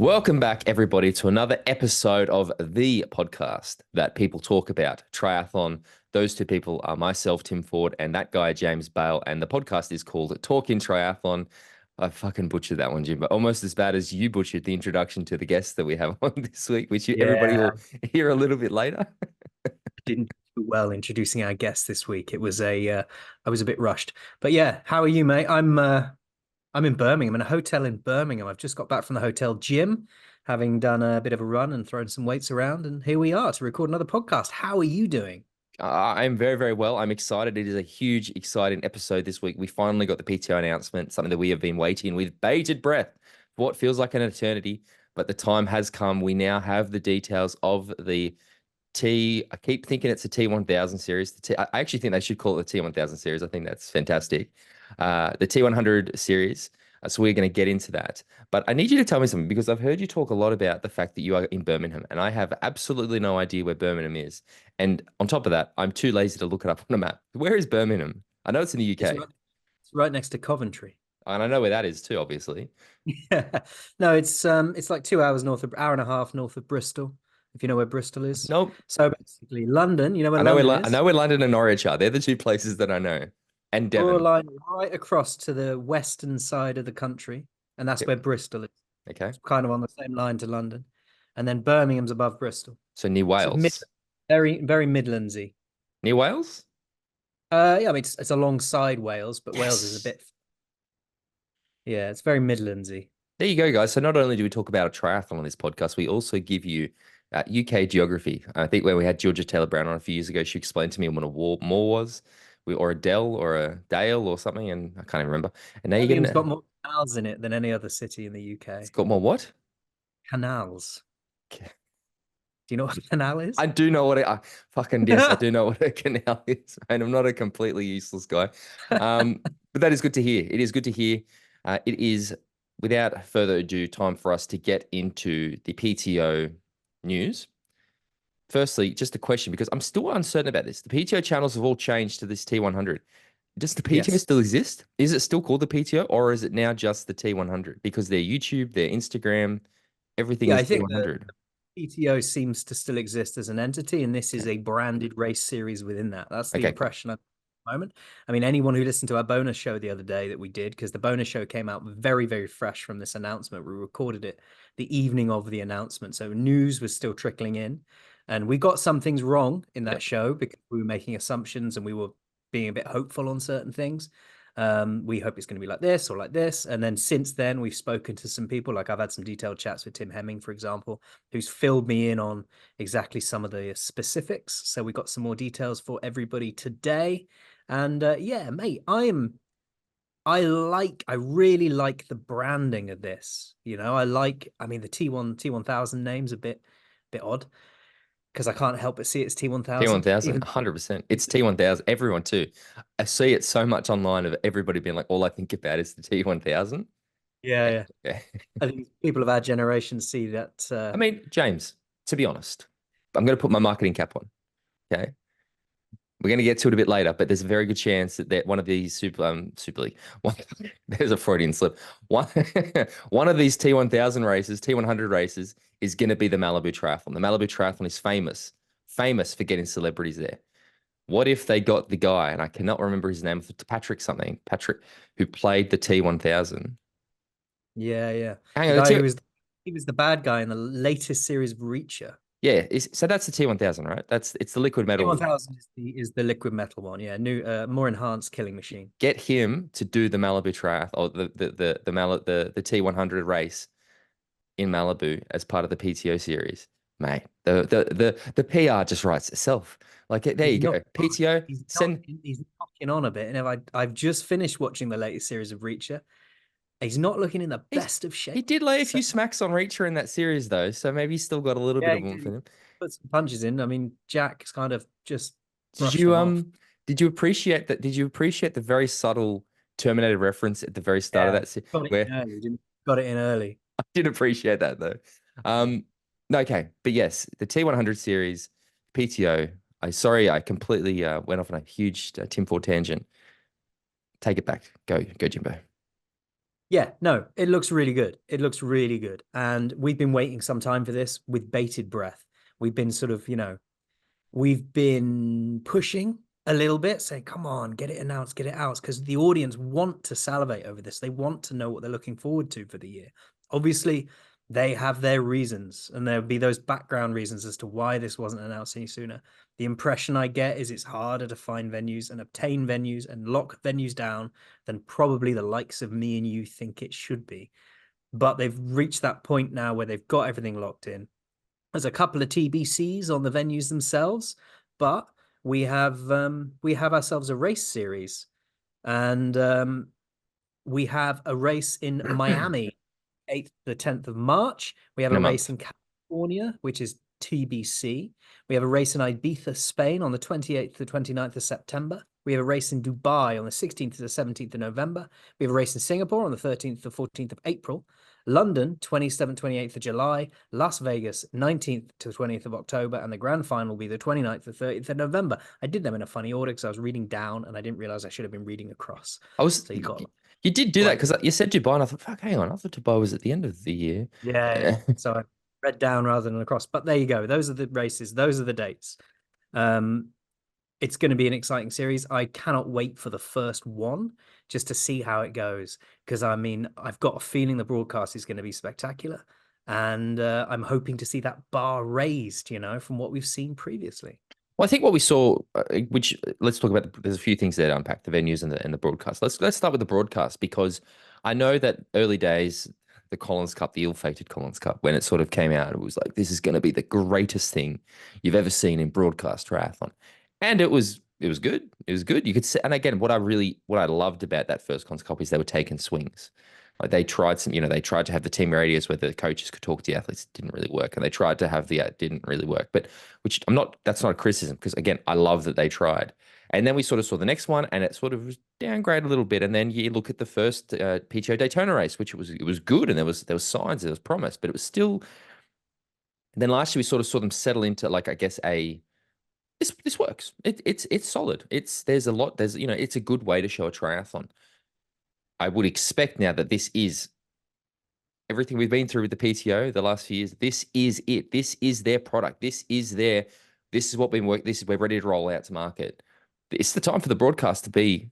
Welcome back, everybody, to another episode of the podcast that people talk about, Triathlon. Those two people are myself, Tim Ford, and that guy, James Bale. And the podcast is called Talking Triathlon. I fucking butchered that one, Jim, but almost as bad as you butchered the introduction to the guests that we have on this week, which everybody Yeah, will hear a little bit later. didn't do well introducing our guest this week. I was a bit rushed. But yeah, how are you, mate? I'm in Birmingham, in a hotel in Birmingham. I've just got back from the hotel gym, having done a bit of a run and thrown some weights around, and here we are to record another podcast. How are you doing? I'm very, very well. I'm excited. It is a huge, exciting episode this week. We finally got the PTO announcement, something that we have been waiting with bated breath for what feels like an eternity, but the time has come. We now have the details of the I keep thinking it's a T1000 series. I actually think they should call it the T1000 series. I think that's fantastic. The T100 series. So we're going to get into that. But I need you to tell me something because I've heard you talk a lot about the fact that you are in Birmingham, and I have absolutely no idea where Birmingham is. And on top of that, I'm too lazy to look it up on a map. Where is Birmingham? I know it's in the It's UK, right, it's right next to Coventry. and I know where that is too, obviously. Yeah. No, it's like 2 hours north of hour and a half north of Bristol, if you know where Bristol is. Nope. So basically London, you know where London I is? know where London and Norwich are. They're the two places that I know. And Draw a Devon. line right across to the western side of the country, and that's Yep. where Bristol is. Okay. It's kind of on the same line to London, and then Birmingham's above Bristol. So near So mid, Wales. very Midlandsy. Near Wales? Yeah, I mean it's alongside Wales, but Wales is a Yes. bit. Yeah, it's very Midlandsy. There you go, guys. So not only do we talk about a triathlon on this podcast, we also give you UK geography. I think when we had Georgia Taylor Brown on a few years ago, she explained to me what a moor was, or a dell, or a dale, or something, and I can't even remember. And now you're Birmingham's got getting more canals in it than any other city in the it's UK. got more what? Canals. Okay. Do you know what a canal is? I do know what I fucking yes, I do know what a canal is, and I'm not a completely useless guy. But that is good to hear. It is good to hear. It is, without further ado, time for us to get into the PTO news. Firstly, just a question because I'm still uncertain about this. The PTO channels have all changed to this T100. Does the PTO Yes. still exist? Is it still called the PTO or is it now just the T100? Because their YouTube, their Instagram, everything Yeah, is I think the T100. PTO seems to still exist as an entity, and this is Okay. a branded race series within that. That's the Okay, cool. impression at the moment. I mean, anyone who listened to our bonus show the other day that we did, because the bonus show came out very fresh from this announcement. We recorded it the evening of the announcement, so news was still trickling in. And we got some things wrong in that Yep. show because we were making assumptions and we were being a bit hopeful on certain things. We hope it's going to be like this or like this. And then since then, we've spoken to some people. Like I've had some detailed chats with Tim Hemming, for example, who's filled me in on exactly some of the specifics. So we got some more details for everybody today. And yeah, mate, I really like the branding of this. I mean, the T1000 name's a bit odd because I can't help but see it's T1000, T1000, even. 100%. It's T1000. Everyone too. I see it so much online of everybody being like, all I think about is the T1000. Yeah. Yeah. I think people of our generation see that. I mean, James, to be honest, I'm going to put my marketing cap on. Okay. We're going to get to it a bit later, but there's a very good chance that one of these Super League, there's a Freudian slip. One, one of these T1000 races, T100 races, is going to be the Malibu Triathlon. The Malibu Triathlon is famous for getting celebrities there. What if they got the guy, and I cannot remember his name, Patrick something, Patrick, who played the T1000. Yeah. Hang The on, guy who was the bad guy in the latest series of Reacher. yeah, so that's the T1000, right? It's the liquid metal. T1000 is the liquid metal one. Yeah, new, more enhanced killing machine. Get him to do the Malibu Triathlon or the T100 race in Malibu as part of the PTO series, mate. The PR just writes itself. Like there He's you go. not. PTO He's not. send. He's knocking on a bit. And I've just finished watching the latest series of Reacher. He's not looking in the He, best of he shape. did lay a So few smacks on Reacher in that series though, so maybe he's still got a little bit yeah, of he warmth did in him. put some punches in. I mean, Jack's kind of just Did brushed you him off. um did you appreciate that? Did you appreciate the very subtle Terminator reference at the very start of Yeah, that got it where in early. Didn't got it in early. I did appreciate that though. No, okay, but yes, the T100 series, PTO. I completely went off on a huge Tim Ford tangent. Take it back. Go, Jimbo. Yeah, no, it looks really good. It looks really good. And we've been waiting some time for this with bated breath. We've been sort of, we've been pushing a little bit, saying, come on, get it announced, get it out, because the audience want to salivate over this. They want to know what they're looking forward to for the year. Obviously, they have their reasons, and there'll be those background reasons as to why this wasn't announced any sooner. The impression I get is it's harder to find venues and obtain venues and lock venues down than probably the likes of me and you think it should be. But they've reached that point now where they've got everything locked in. There's a couple of TBCs on the venues themselves, but we have ourselves a race series, and we have a race in Miami, 8th to the 10th of March. We have In a a race month. in California, which is TBC. We have a race in Ibiza, Spain on the 28th to the 29th of September. We have a race in Dubai on the 16th to the 17th of November. We have a race in Singapore on the 13th to 14th of April. London, 27th, 28th of July. Las Vegas, 19th to 20th of October. And the grand final will be the 29th to 30th of November. I did them in a funny order because I was reading down and I didn't realize I should have been reading across. I was So you got you did do that like, because you said Dubai, and I thought, fuck, hang on, I thought Dubai was at the end of the year. yeah. So I read down rather than across. But there you go. Those are the races. Those are the dates. Um, it's going to be an exciting series. I cannot wait for the first one just to see how it goes. Because I mean, I've got a feeling the broadcast is going to be spectacular. And I'm hoping to see that bar raised, from what we've seen previously. Well, I think what we saw, which let's talk about. There's a few things there to unpack: the venues and the broadcast. Let's start with the broadcast because I know that early days, the Collins Cup, the ill-fated Collins Cup, when it sort of came out, it was like this is going to be the greatest thing you've ever seen in broadcast triathlon, and it was good. It was good. You could see, and again, what I loved about that first Collins Cup is they were taking swings. Like they tried some, they tried to have the team radios where the coaches could talk to the athletes. It didn't really work. And they tried to have it didn't really work. But that's not a criticism because again, I love that they tried. And then we sort of saw the next one and it sort of was downgraded a little bit. And then you look at the first PTO Daytona race, which it was good and there was signs, there was promise, but it was still. And then last year we sort of saw them settle into like, I guess, this works. It's solid. There's a lot, it's a good way to show a triathlon. I would expect now that this is everything we've been through with the PTO the last few years. This is it. This is their product. This is what we're ready to roll out to market. It's the time for the broadcast to be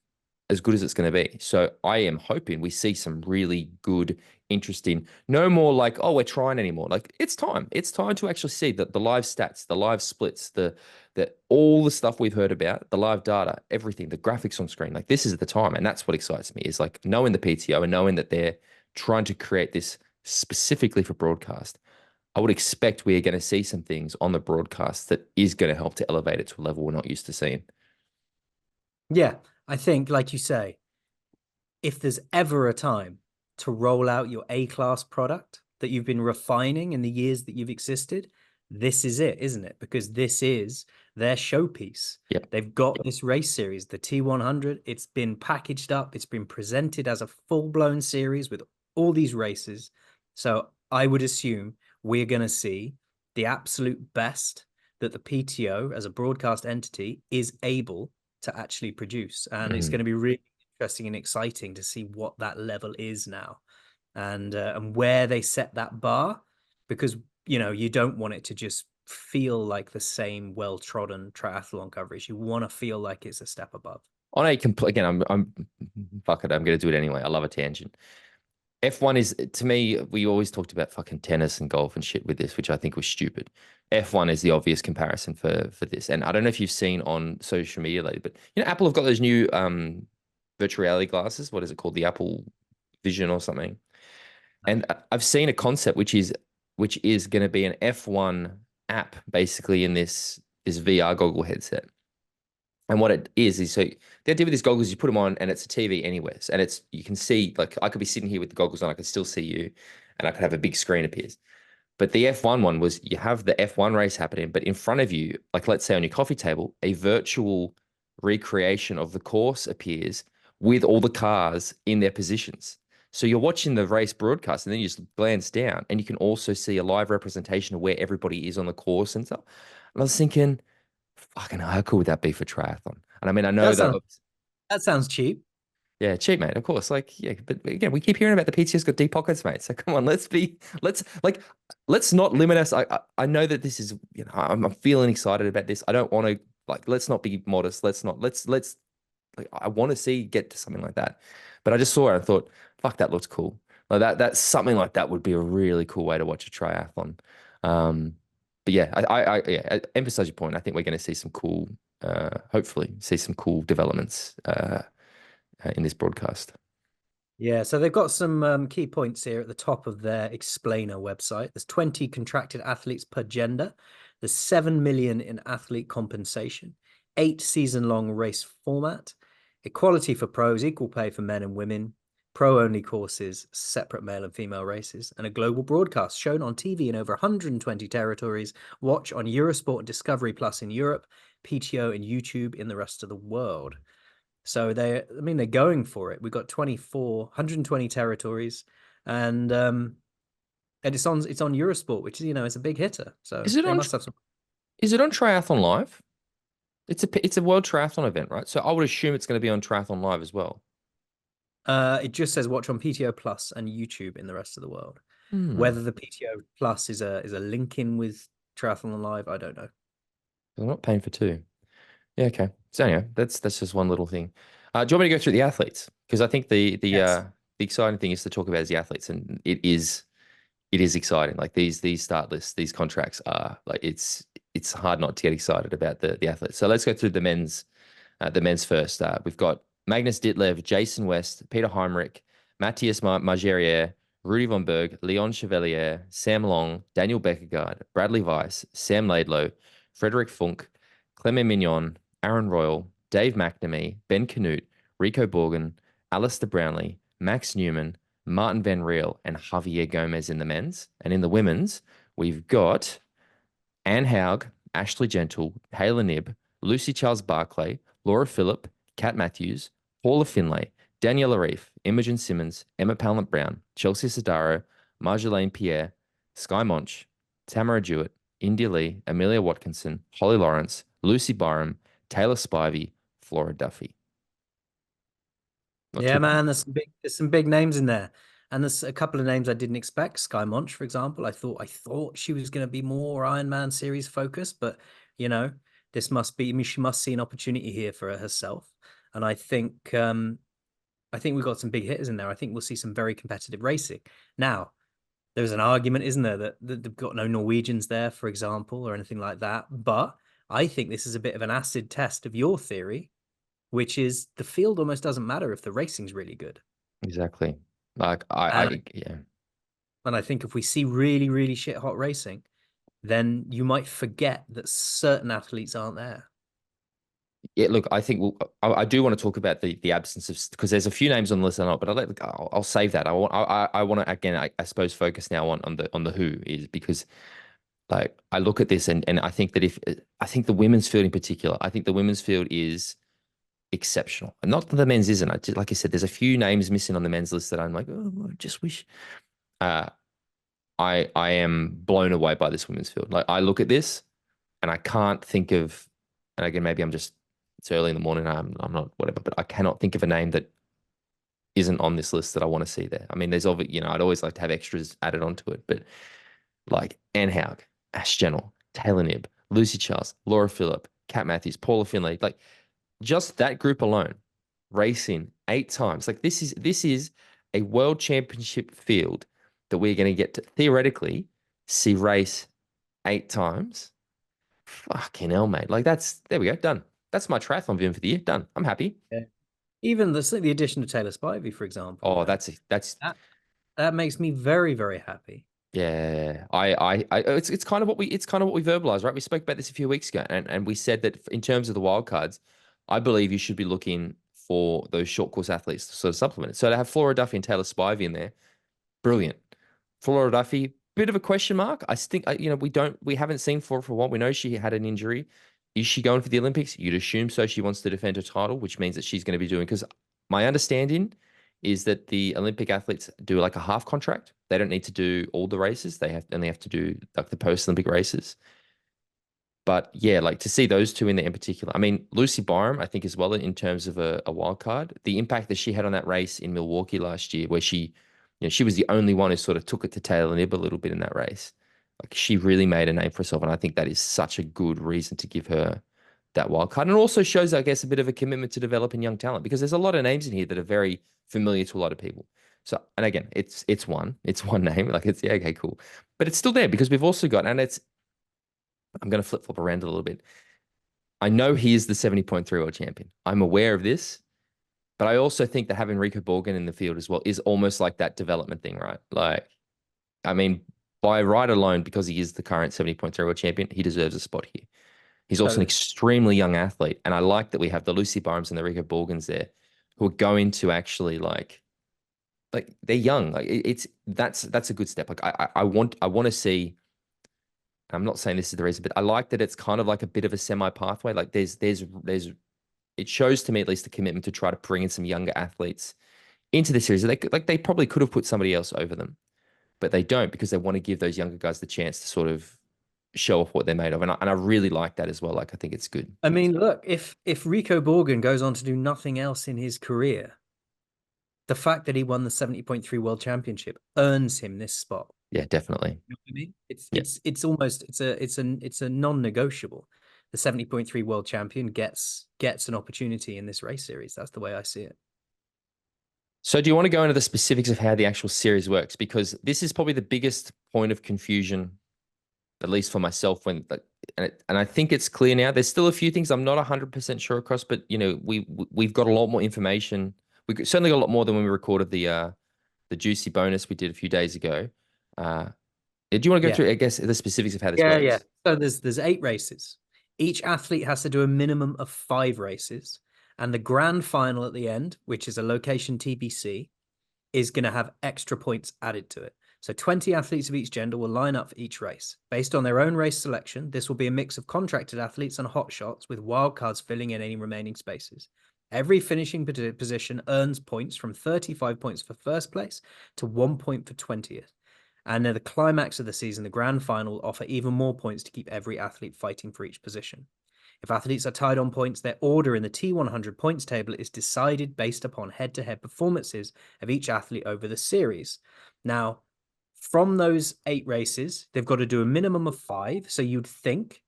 as good as it's going to be. So I am hoping we see some really good, interesting, no more like, oh, we're trying anymore. Like it's time. It's time to actually see that the live stats, the live splits, the all the stuff we've heard about, the live data, everything, the graphics on screen. Like this is the time. And that's what excites me is like knowing the PTO and knowing that they're trying to create this specifically for broadcast. I would expect we are going to see some things on the broadcast that is going to help to elevate it to a level we're not used to seeing. Yeah, I think, like you say, if there's ever a time to roll out your A-class product that you've been refining in the years that you've existed, this is it, isn't it? Because this is their showpiece. Yep. They've got this race series, the T100. It's been packaged up. It's been presented as a full-blown series with all these races. So I would assume we're going to see the absolute best that the PTO as a broadcast entity is able to actually produce. And it's going to be really interesting and exciting to see what that level is now and where they set that bar, because you don't want it to just feel like the same well-trodden triathlon coverage. You want to feel like it's a step above. On a complete, again, I'm fuck it, I'm going to do it anyway. I love a tangent. F1 is to me, we always talked about fucking tennis and golf and shit with this, which I think was stupid. F1 is the obvious comparison for this. And I don't know if you've seen on social media lately, but Apple have got those new virtual reality glasses. What is it called? The Apple Vision or something. And I've seen a concept which is going to be an F1 app basically in this VR goggle headset. And what it is so the idea with these goggles, you put them on and it's a TV anywhere. And you can see, like I could be sitting here with the goggles on, I could still see you and I could have a big screen appears. But the F1 one was you have the F1 race happening, but in front of you, like let's say on your coffee table, a virtual recreation of the course appears with all the cars in their positions. So you're watching the race broadcast and then you just glance down and you can also see a live representation of where everybody is on the course and stuff. And I was thinking, fucking how cool would that be for triathlon? And I mean, I know That that sounds that sounds cheap. Yeah, cheap, mate. Of course. Like, yeah, but again, we keep hearing about the PTO's got deep pockets, mate. So come on, let's not limit us. I know that this is, I'm feeling excited about this. I don't want to let's not be modest. Let's like I want to see get to something like that. But I just saw it and thought, fuck, that looks cool. Like that's something like that would be a really cool way to watch a triathlon. Um, but yeah, I emphasize your point. I think we're going to see some cool, hopefully see some cool developments in this broadcast. Yeah, so they've got some key points here at the top of their explainer website. There's 20 contracted athletes per gender. There's 7 million in athlete compensation, 8 season-long race format, equality for pros, equal pay for men and women, pro-only courses, separate male and female races, and a global broadcast shown on TV in over 120 territories. Watch on Eurosport and Discovery Plus in Europe, PTO and YouTube in the rest of the world. So I mean, they're going for it. We've got 120 territories, and it's on Eurosport, which is it's a big hitter. So Is it they on? must have some. Is it on Triathlon Live? It's a World Triathlon event, right? So I would assume it's going to be on Triathlon Live as well. It just says watch on PTO Plus and YouTube in the rest of the world. Hmm. Whether the PTO Plus is a link in with Triathlon Live, I don't know. I'm not paying for two. Yeah, okay. So anyway, that's just one little thing. Do you want me to go through the athletes? Because I think Yes. the exciting thing is to talk about is the athletes, and it is exciting. Like these start lists, these contracts are like it's hard not to get excited about the athletes. So let's go through the men's first. We've got Magnus Ditlev, Jason West, Peter Heimrich, Matthias Margerier, Rudy von Berg, Leon Chevalier, Sam Long, Daniel Beckergaard, Bradley Weiss, Sam Laidlow, Frederick Funk, Clement Mignon, Aaron Royal, Dave McNamee, Ben Canute, Rico Borgen, Alistair Brownlee, Max Newman, Martin Van Riel, and Javier Gomez in the men's. And in the women's, we've got Anne Haug, Ashley Gentle, Hayla Nibb, Lucy Charles Barclay, Laura Phillip, Kat Matthews, Paula Finlay, Daniela Reef, Imogen Simmons, Emma Pallant Brown, Chelsea Sodaro, Marjolaine Pierre, Sky Monch, Tamara Jewett, India Lee, Amelia Watkinson, Holly Lawrence, Lucy Byram, Taylor Spivey, Flora Duffy. Not Yeah, too bad. man, there's some big names in there, and there's a couple of names I didn't expect. Sky Monch, for example, I thought she was going to be more Ironman series focused, but you know, this must be. I mean, she must see an opportunity here for herself, and I think we've got some big hitters in there. I think we'll see some very competitive racing. Now, there's an argument, isn't there, that they've got no Norwegians there, for example, or anything like that. But I think this is a bit of an acid test of your theory, which is the field almost doesn't matter if the racing's really good. Exactly. Like And yeah. and I think if we see really, really shit hot racing, then you might forget that certain athletes aren't there. Yeah, look, I think I do want to talk about the absence of because there's a few names on the list or not, but I'll save that. I want to again I suppose focus now on the who is because like I look at this and I think that if I think the women's field in particular, I think the women's field is exceptional. And not that the men's isn't. Like I said, there's a few names missing on the men's list that I'm like, oh, I just wish. Uh, I am blown away by this women's field. Like I look at this and I can't think of, and again, maybe it's early in the morning. I'm not whatever, but I cannot think of a name that isn't on this list that I want to see there. I mean, there's obviously, I'd always like to have extras added onto it, but like Anne Haug, Ash Jennell, Taylor Nibb, Lucy Charles, Laura Phillip, Kat Matthews, Paula Finlay, like just that group alone, racing 8 times. Like this is a world championship field that we're going to get to theoretically see race 8 times. Fucking hell, mate. Like there we go, done. That's my triathlon vision for the year. Done. I'm happy. Yeah. Even the addition of Taylor Spivey, for example, Oh, that's that that makes me very, very happy. yeah. It's kind of what we verbalized, right? We spoke about this a few weeks ago, and we said that in terms of the wild cards, I believe you should be looking for those short course athletes to sort of supplement it. So to have Flora Duffy and Taylor Spivey in there, brilliant. Flora Duffy, bit of a question mark. I think we haven't seen Flora for a while. We know she had an injury. Is she going for the Olympics? You'd assume so. She wants to defend her title, which means that she's going to be doing because my understanding is that the Olympic athletes do like a half contract. They don't need to do all the races. They only have to do like the post Olympic races. But yeah, like to see those two in there in particular. I mean, Lucy Byram, I think as well in terms of a wild card, the impact that she had on that race in Milwaukee last year, where she was the only one who sort of took it to tail and nib a little bit in that race. Like she really made a name for herself, and I think that is such a good reason to give her that wild card. And it also shows, I guess, a bit of a commitment to developing young talent because there's a lot of names in here that are very familiar to a lot of people. So, and again, it's one name, like it's yeah, okay, cool, but it's still there because we've also got, and it's I'm going to flip flop around a little bit. I know he is the 70.3 world champion. I'm aware of this, but I also think that having Rico Borgen in the field as well is almost like that development thing, right? Like, I mean, by right alone, because he is the current 70.3 world champion, he deserves a spot here. He's also an Totally. extremely young athlete. And I like that we have the Lucy Barnes and the Rico Borgens there who are going to actually like they're young. Like it's that's a good step. Like I want to see. I'm not saying this is the reason, but I like that it's kind of like a bit of a semi pathway. Like there's it shows to me at least the commitment to try to bring in some younger athletes into the series. They probably could have put somebody else over them, but they don't because they want to give those younger guys the chance to sort of show off what they're made of. And I really like that as well. Like I think it's good. I mean, look, if Rico Borgen goes on to do nothing else in his career, the fact that he won the 70.3 World Championship earns him this spot. Yeah, definitely. You know what I mean? It's Yeah. it's it's almost it's a non-negotiable. The 70.3 World Champion gets an opportunity in this race series. That's the way I see it. So do you want to go into the specifics of how the actual series works? Because this is probably the biggest point of confusion, at least for myself, and I think it's clear now. There's still a few things I'm not 100% sure across, but we've got a lot more information. Certainly got a lot more than when we recorded the juicy bonus we did a few days ago. Uh, do you want to go Yeah. through, I guess, the specifics of how this Yeah. works? So there's 8 races. Each athlete has to do a minimum of 5 races, and the grand final at the end, which is a location TBC, is going to have extra points added to it. So 20 athletes of each gender will line up for each race. Based on their own race selection, this will be a mix of contracted athletes and hotshots with wildcards filling in any remaining spaces. Every finishing position earns points from 35 points for first place to 1 point for 20th. And at the climax of the season, the grand final will offer even more points to keep every athlete fighting for each position. If athletes are tied on points, their order in the T100 points table is decided based upon head-to-head performances of each athlete over the series. Now, from those 8 races, they've got to do a minimum of 5. So you'd think,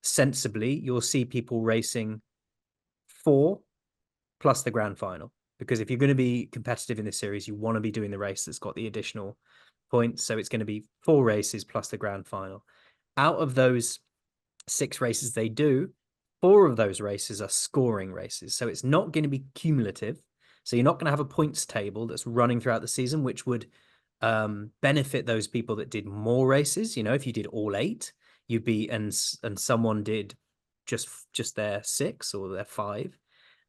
sensibly, you'll see people racing 4 plus the grand final. Because if you're going to be competitive in this series, you want to be doing the race that's got the additional points. So it's going to be 4 races plus the grand final. Out of those 6 races they do, 4 of those races are scoring races. So it's not going to be cumulative. So you're not going to have a points table that's running throughout the season, which would benefit those people that did more races. If you did all 8, you'd be, and someone did just their 6 or their 5,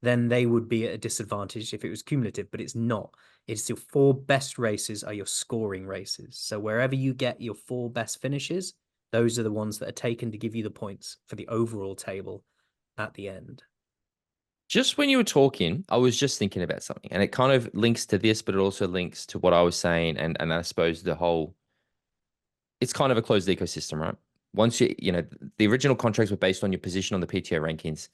then they would be at a disadvantage if it was cumulative, but it's not. It's your 4 best races are your scoring races. So wherever you get your 4 best finishes, those are the ones that are taken to give you the points for the overall table at the end. Just when you were talking, I was just thinking about something, and it kind of links to this, but it also links to what I was saying, and I suppose it's kind of a closed ecosystem, right? Once the original contracts were based on your position on the PTO rankings.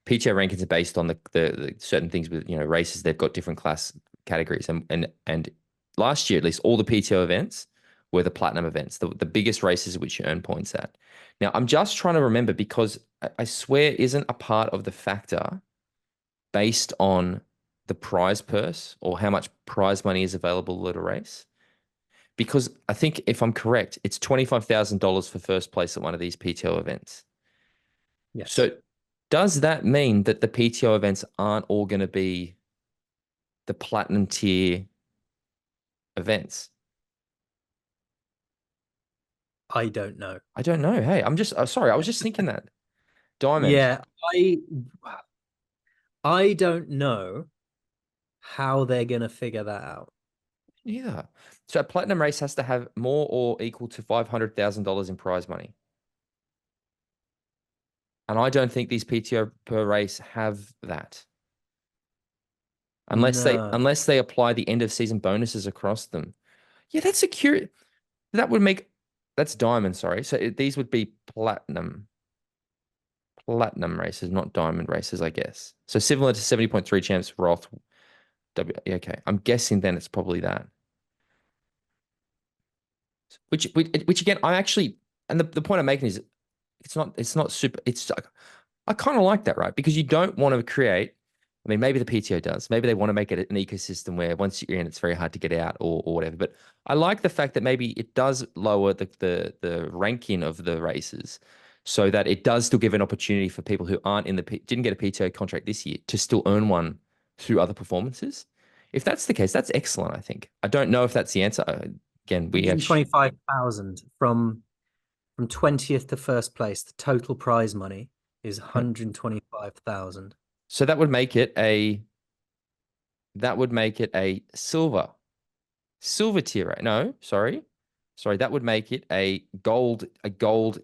PTO rankings are based on the certain things with races. They've got different class categories, and last year at least all the PTO events were the platinum events, the biggest races which you earn points at. Now I'm just trying to remember because I swear isn't a part of the factor based on the prize purse or how much prize money is available at a race. Because I think if I'm correct, it's $25,000 for first place at one of these PTO events. Yes. So does that mean that the PTO events aren't all going to be the platinum tier events? I don't know. I don't know. Hey, I'm just sorry. I was just thinking that. Diamond. Yeah, I don't know how they're going to figure that out. Yeah. So a platinum race has to have more or equal to $500,000 in prize money. And I don't think these PTO per race have that. Unless they No. unless they apply the end of season bonuses across them. Yeah, that's a that would make that's diamond, sorry. So these would be platinum. platinum races, not diamond races, I guess. So similar to 70.3 champs, Roth. Yeah, okay. I'm guessing then it's probably that. Which again, I actually, and the point I'm making is it's not super, it's like, I kind of like that, right? Because you don't want to create, I mean, maybe the PTO does. Maybe they want to make it an ecosystem where once you're in, it's very hard to get out or whatever. But I like the fact that maybe it does lower the ranking of the races so that it does still give an opportunity for people who aren't in the didn't get a PTO contract this year to still earn one through other performances. If that's the case, that's excellent, I think. I don't know if that's the answer. Again, we actually 125,000 from 20th to first place. The total prize money is 125,000. so that would make it a silver tier race. No, sorry, that would make it a gold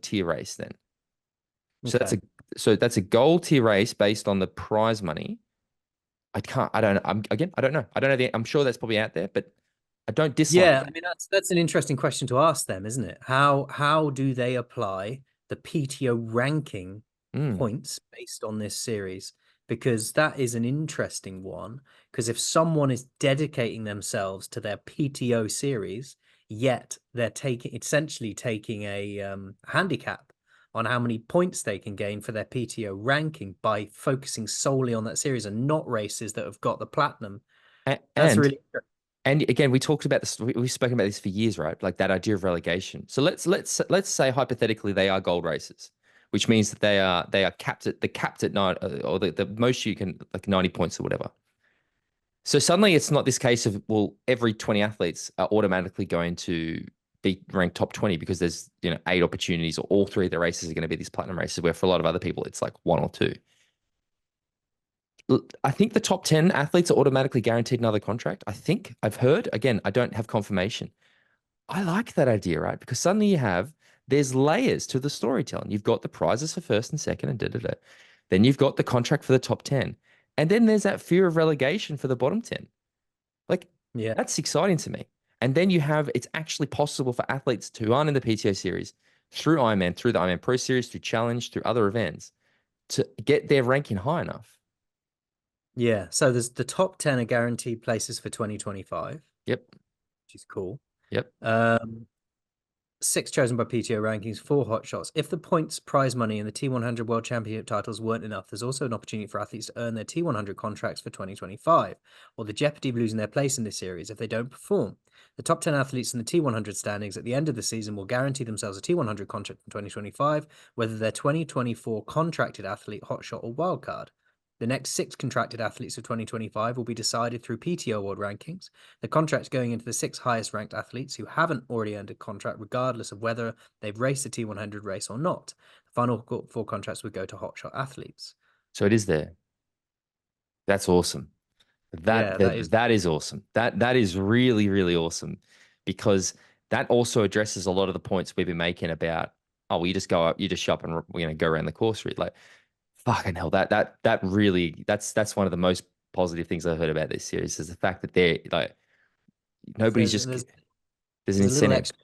tier race then. So that's Okay. a so that's a gold tier race based on the prize money. I don't know. I don't know. I don't know I'm sure that's probably out there, but I don't dislike Yeah, I that. mean that's an interesting question to ask them, isn't it? How do they apply the PTO ranking Mm. points based on this series? Because that is an interesting one. Because if someone is dedicating themselves to their PTO series, yet they're essentially taking a handicap on how many points they can gain for their PTO ranking by focusing solely on that series and not races that have got the platinum. A- That's And really and again, we talked about this. We've spoken about this for years, right? Like that idea of relegation. So let's say hypothetically they are gold races, which means that they are capped at nine or the most you can like 90 points or whatever. So suddenly it's not this case of, well, every 20 athletes are automatically going to be ranked top 20 because there's, 8 opportunities or all three of the races are going to be these platinum races where for a lot of other people it's like one or two. I think the top 10 athletes are automatically guaranteed another contract. I think I've heard, again, I don't have confirmation. I like that idea, right? Because suddenly there's layers to the storytelling. You've got the prizes for first and second and da da da. Then you've got the contract for the top 10. And then there's that fear of relegation for the bottom 10. Like, yeah. that's exciting to me. And then it's actually possible for athletes who aren't in the PTO series through Ironman, through the Ironman Pro Series, through Challenge, through other events to get their ranking high enough. Yeah. So there's the top 10 are guaranteed places for 2025, Yep. which is cool. Yep. Um, Six chosen by PTO rankings, four hot shots. If the points, prize money, and the T100 World Championship titles weren't enough, there's also an opportunity for athletes to earn their T100 contracts for 2025, or the jeopardy of losing their place in this series if they don't perform. The top 10 athletes in the T100 standings at the end of the season will guarantee themselves a T100 contract in 2025, whether they're 2024 contracted athlete, hotshot, or wildcard. The next six contracted athletes of 2025 will be decided through PTO World Rankings. The contracts going into the six highest ranked athletes who haven't already earned a contract, regardless of whether they've raced the T100 race or not. The final four contracts would go to hotshot athletes. So it is there. That's awesome. Yeah, that is. That is awesome. That is really, really awesome because that also addresses a lot of the points we've been making about, oh, well, you just go up, you just shop and go around the course route. Like, fucking hell, that really that's one of the most positive things I've heard about this series is the fact that they're like nobody's There's just there's there's an there's a little incentive. extra.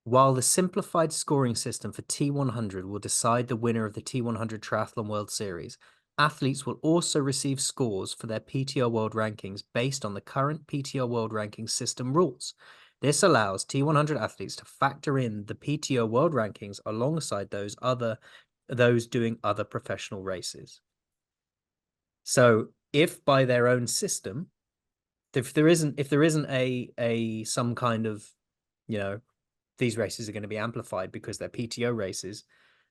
While the simplified scoring system for T100 will decide the winner of the T100 Triathlon World Series, athletes will also receive scores for their PTO World Rankings based on the current PTO World Rankings system rules. This allows T100 athletes to factor in the PTO World Rankings alongside those doing other professional races. So, if by their own system, if there isn't a some kind of, you know, these races are going to be amplified because they're PTO races,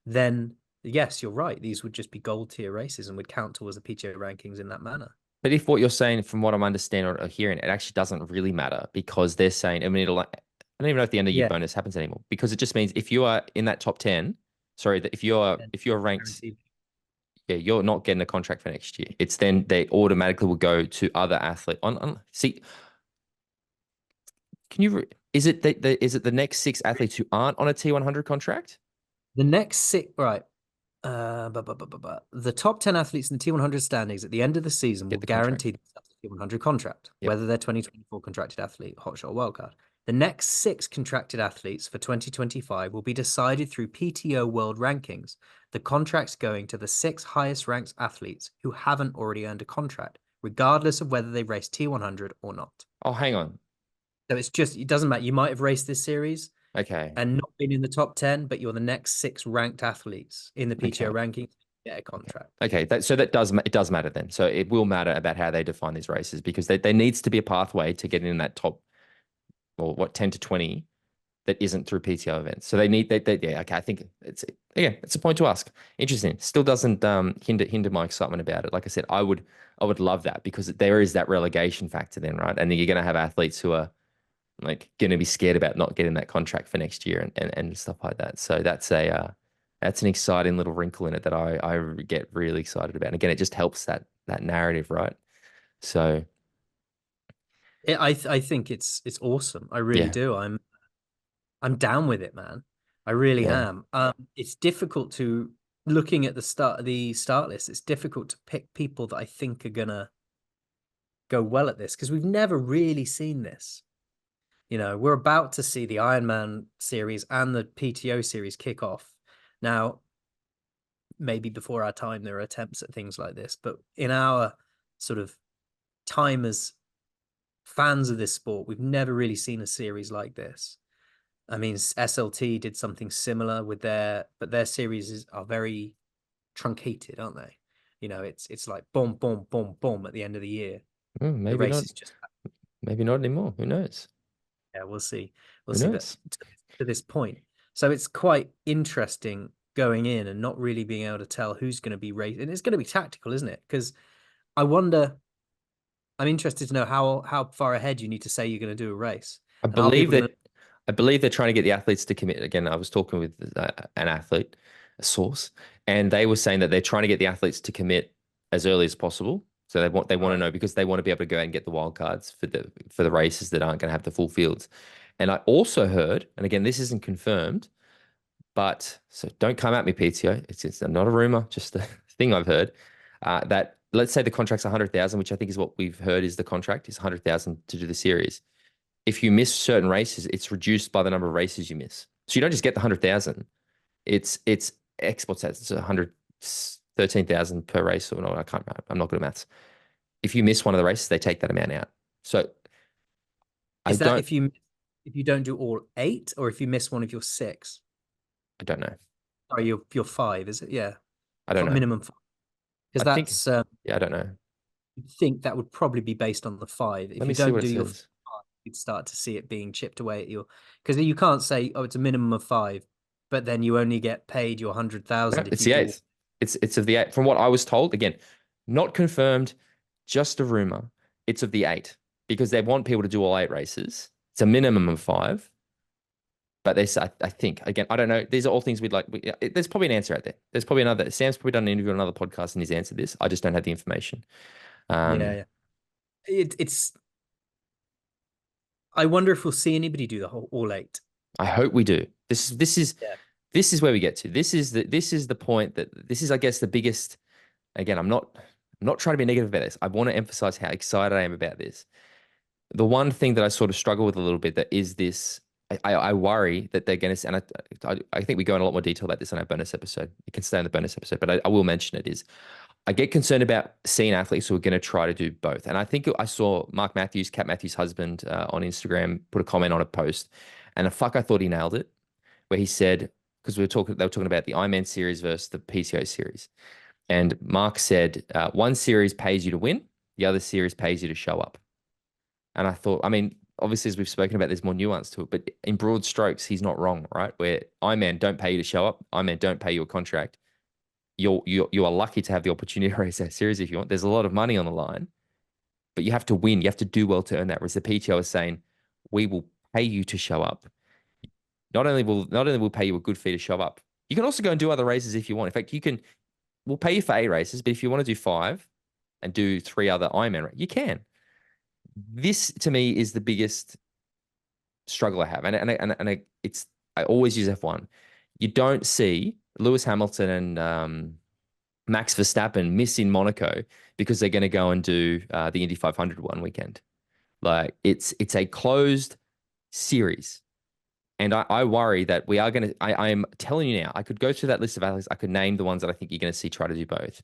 then yes, you're right. These would just be gold tier races and would count towards the PTO rankings in that manner. But if what you're saying, from what I'm understanding or hearing, it actually doesn't really matter because they're saying, I mean, I don't even know if the end of year Yeah. bonus happens anymore because it just means if you are in that top 10, sorry, that if you're ranked, Guaranteed. yeah, you're not getting a contract for next year. It's then they automatically will go to other athlete see, can you is it the next six athletes who aren't on a T100 contract The next six, right? The top 10 athletes in the T100 standings at the end of the season will get the contract? guarantee themselves a T100 contract, Yep. whether they're 2024 contracted athlete, hotshot, or wildcard. The next six contracted athletes for 2025 will be decided through PTO World Rankings. The contract's going to the 6 highest ranked athletes who haven't already earned a contract, regardless of whether they race T100 or not. Oh, hang on. So it's just, it doesn't matter. You might have raced this series Okay. and not been in the top 10, but you're the next 6 ranked athletes in the Okay. PTO rankings, get a contract. Okay. So that does it does matter then. So it will matter about how they define these races because there needs to be a pathway to get in that top, or what, 10 to 20 that isn't through PTO events. So yeah, okay. I think it's a point to ask. Interesting. Still doesn't hinder my excitement about it. Like I said, I would love that because there is that relegation factor then, right? And then you're gonna have athletes who are like going to be scared about not getting that contract for next year and stuff like that. So that's an exciting little wrinkle in it that I get really excited about. And again, it just helps that narrative, right? So I think it's awesome. I really yeah, do. I'm down with it, man. I really yeah. am. It's difficult to looking at the start list. It's difficult to pick people that I think are gonna go well at this because we've never really seen this. You know, we're about to see the Ironman series and the PTO series kick off. Now, maybe before our time, there are attempts at things like this, but in our sort of time as fans of this sport, we've never really seen a series like this. I mean, SLT did something similar with but their series are very truncated, aren't they? You know, it's like boom, boom, boom, boom at the end of the year. The Maybe race not. is just, Maybe not anymore. Who knows? yeah, we'll see. We'll Who see. But knows? to this point, so it's quite interesting going in and not really being able to tell who's going to be racing. And it's going to be tactical, isn't it? Because I wonder, I'm interested to know how far ahead you need to say you're going to do a race. I And are believe people going to, that I believe they're trying to get the athletes to commit. Again, I was talking with an athlete, a source, and they were saying that they're trying to get the athletes to commit as early as possible. So they want to right? know because they want to be able to go out and get the wild cards for the races that aren't going to have the full fields. And I also heard, and again, this isn't confirmed, but so don't come at me, PTO. It's not a rumor, just a thing I've heard. That let's say the contract's 100,000, which I think is what we've heard is the contract is 100,000 to do the series. If you miss certain races, it's reduced by the number of races you miss. So you don't just get the 100,000. It's exports that. It's 113,000 per race or not. I can't remember. I'm not good at maths. If you miss one of the races, they take that amount out. So I Is that don't if you don't do all 8, or if you miss one of your 6? I don't know. Sorry, your 5, is it? Yeah, I don't know. minimum 5. Because I think that's yeah, I don't know. you'd think that would probably be based on the 5. Let If me you see don't what it do your 5, says. you'd start to see it being chipped away at your, because you can't say, oh, it's a minimum of 5, but then you only get paid your No, 100,000 if it's you the do. eighth. It's of the eight. From what I was told, again, not confirmed, just a rumor. It's of the eight because they want people to do all 8 races. It's a minimum of 5. But I think, again, I don't know. These are all things we'd like. There's probably an answer out there. There's probably another. Sam's probably done an interview on another podcast and he's answered this. I just don't have the information. Yeah, Um, yeah. It's. I wonder if we'll see anybody do the whole all 8. I hope we do. Yeah. This is where we get to. This is the point that this is, I guess, the biggest. Again, I'm not trying to be negative about this. I want to emphasize how excited I am about this. The one thing that I sort of struggle with a little bit that is this. I worry that they're going to, and I think we go in a lot more detail about this on our bonus episode. It can stay on the bonus episode, but I will mention it is I get concerned about seeing athletes who are going to try to do both. And I think I saw Mark Matthews, Kat Matthews' husband, on Instagram put a comment on a post, and I thought he nailed it, where he said because they were talking about the Ironman series versus the PTO series, and Mark said one series pays you to win, the other series pays you to show up. And I thought, I mean, obviously, as we've spoken about, there's more nuance to it, but in broad strokes, he's not wrong, right? Where Ironman don't pay you to show up, Ironman don't pay you a contract. You are lucky to have the opportunity to race that series if you want. There's a lot of money on the line, but you have to win. You have to do well to earn that. Whereas the PTO is saying, we will pay you to show up. Not only will pay you a good fee to show up, you can also go and do other races if you want. In fact, we'll pay you for 8 races, but if you want to do 5 and do 3 other Ironman, you can. This to me is the biggest struggle I have, I always use F1. You don't see Lewis Hamilton and Max Verstappen miss in Monaco because they're going to go and do the Indy 500 one weekend. Like it's a closed series, And I worry that we are going to, I am telling you now, I could go through that list of athletes. I could name the ones that I think you're going to see try to do both.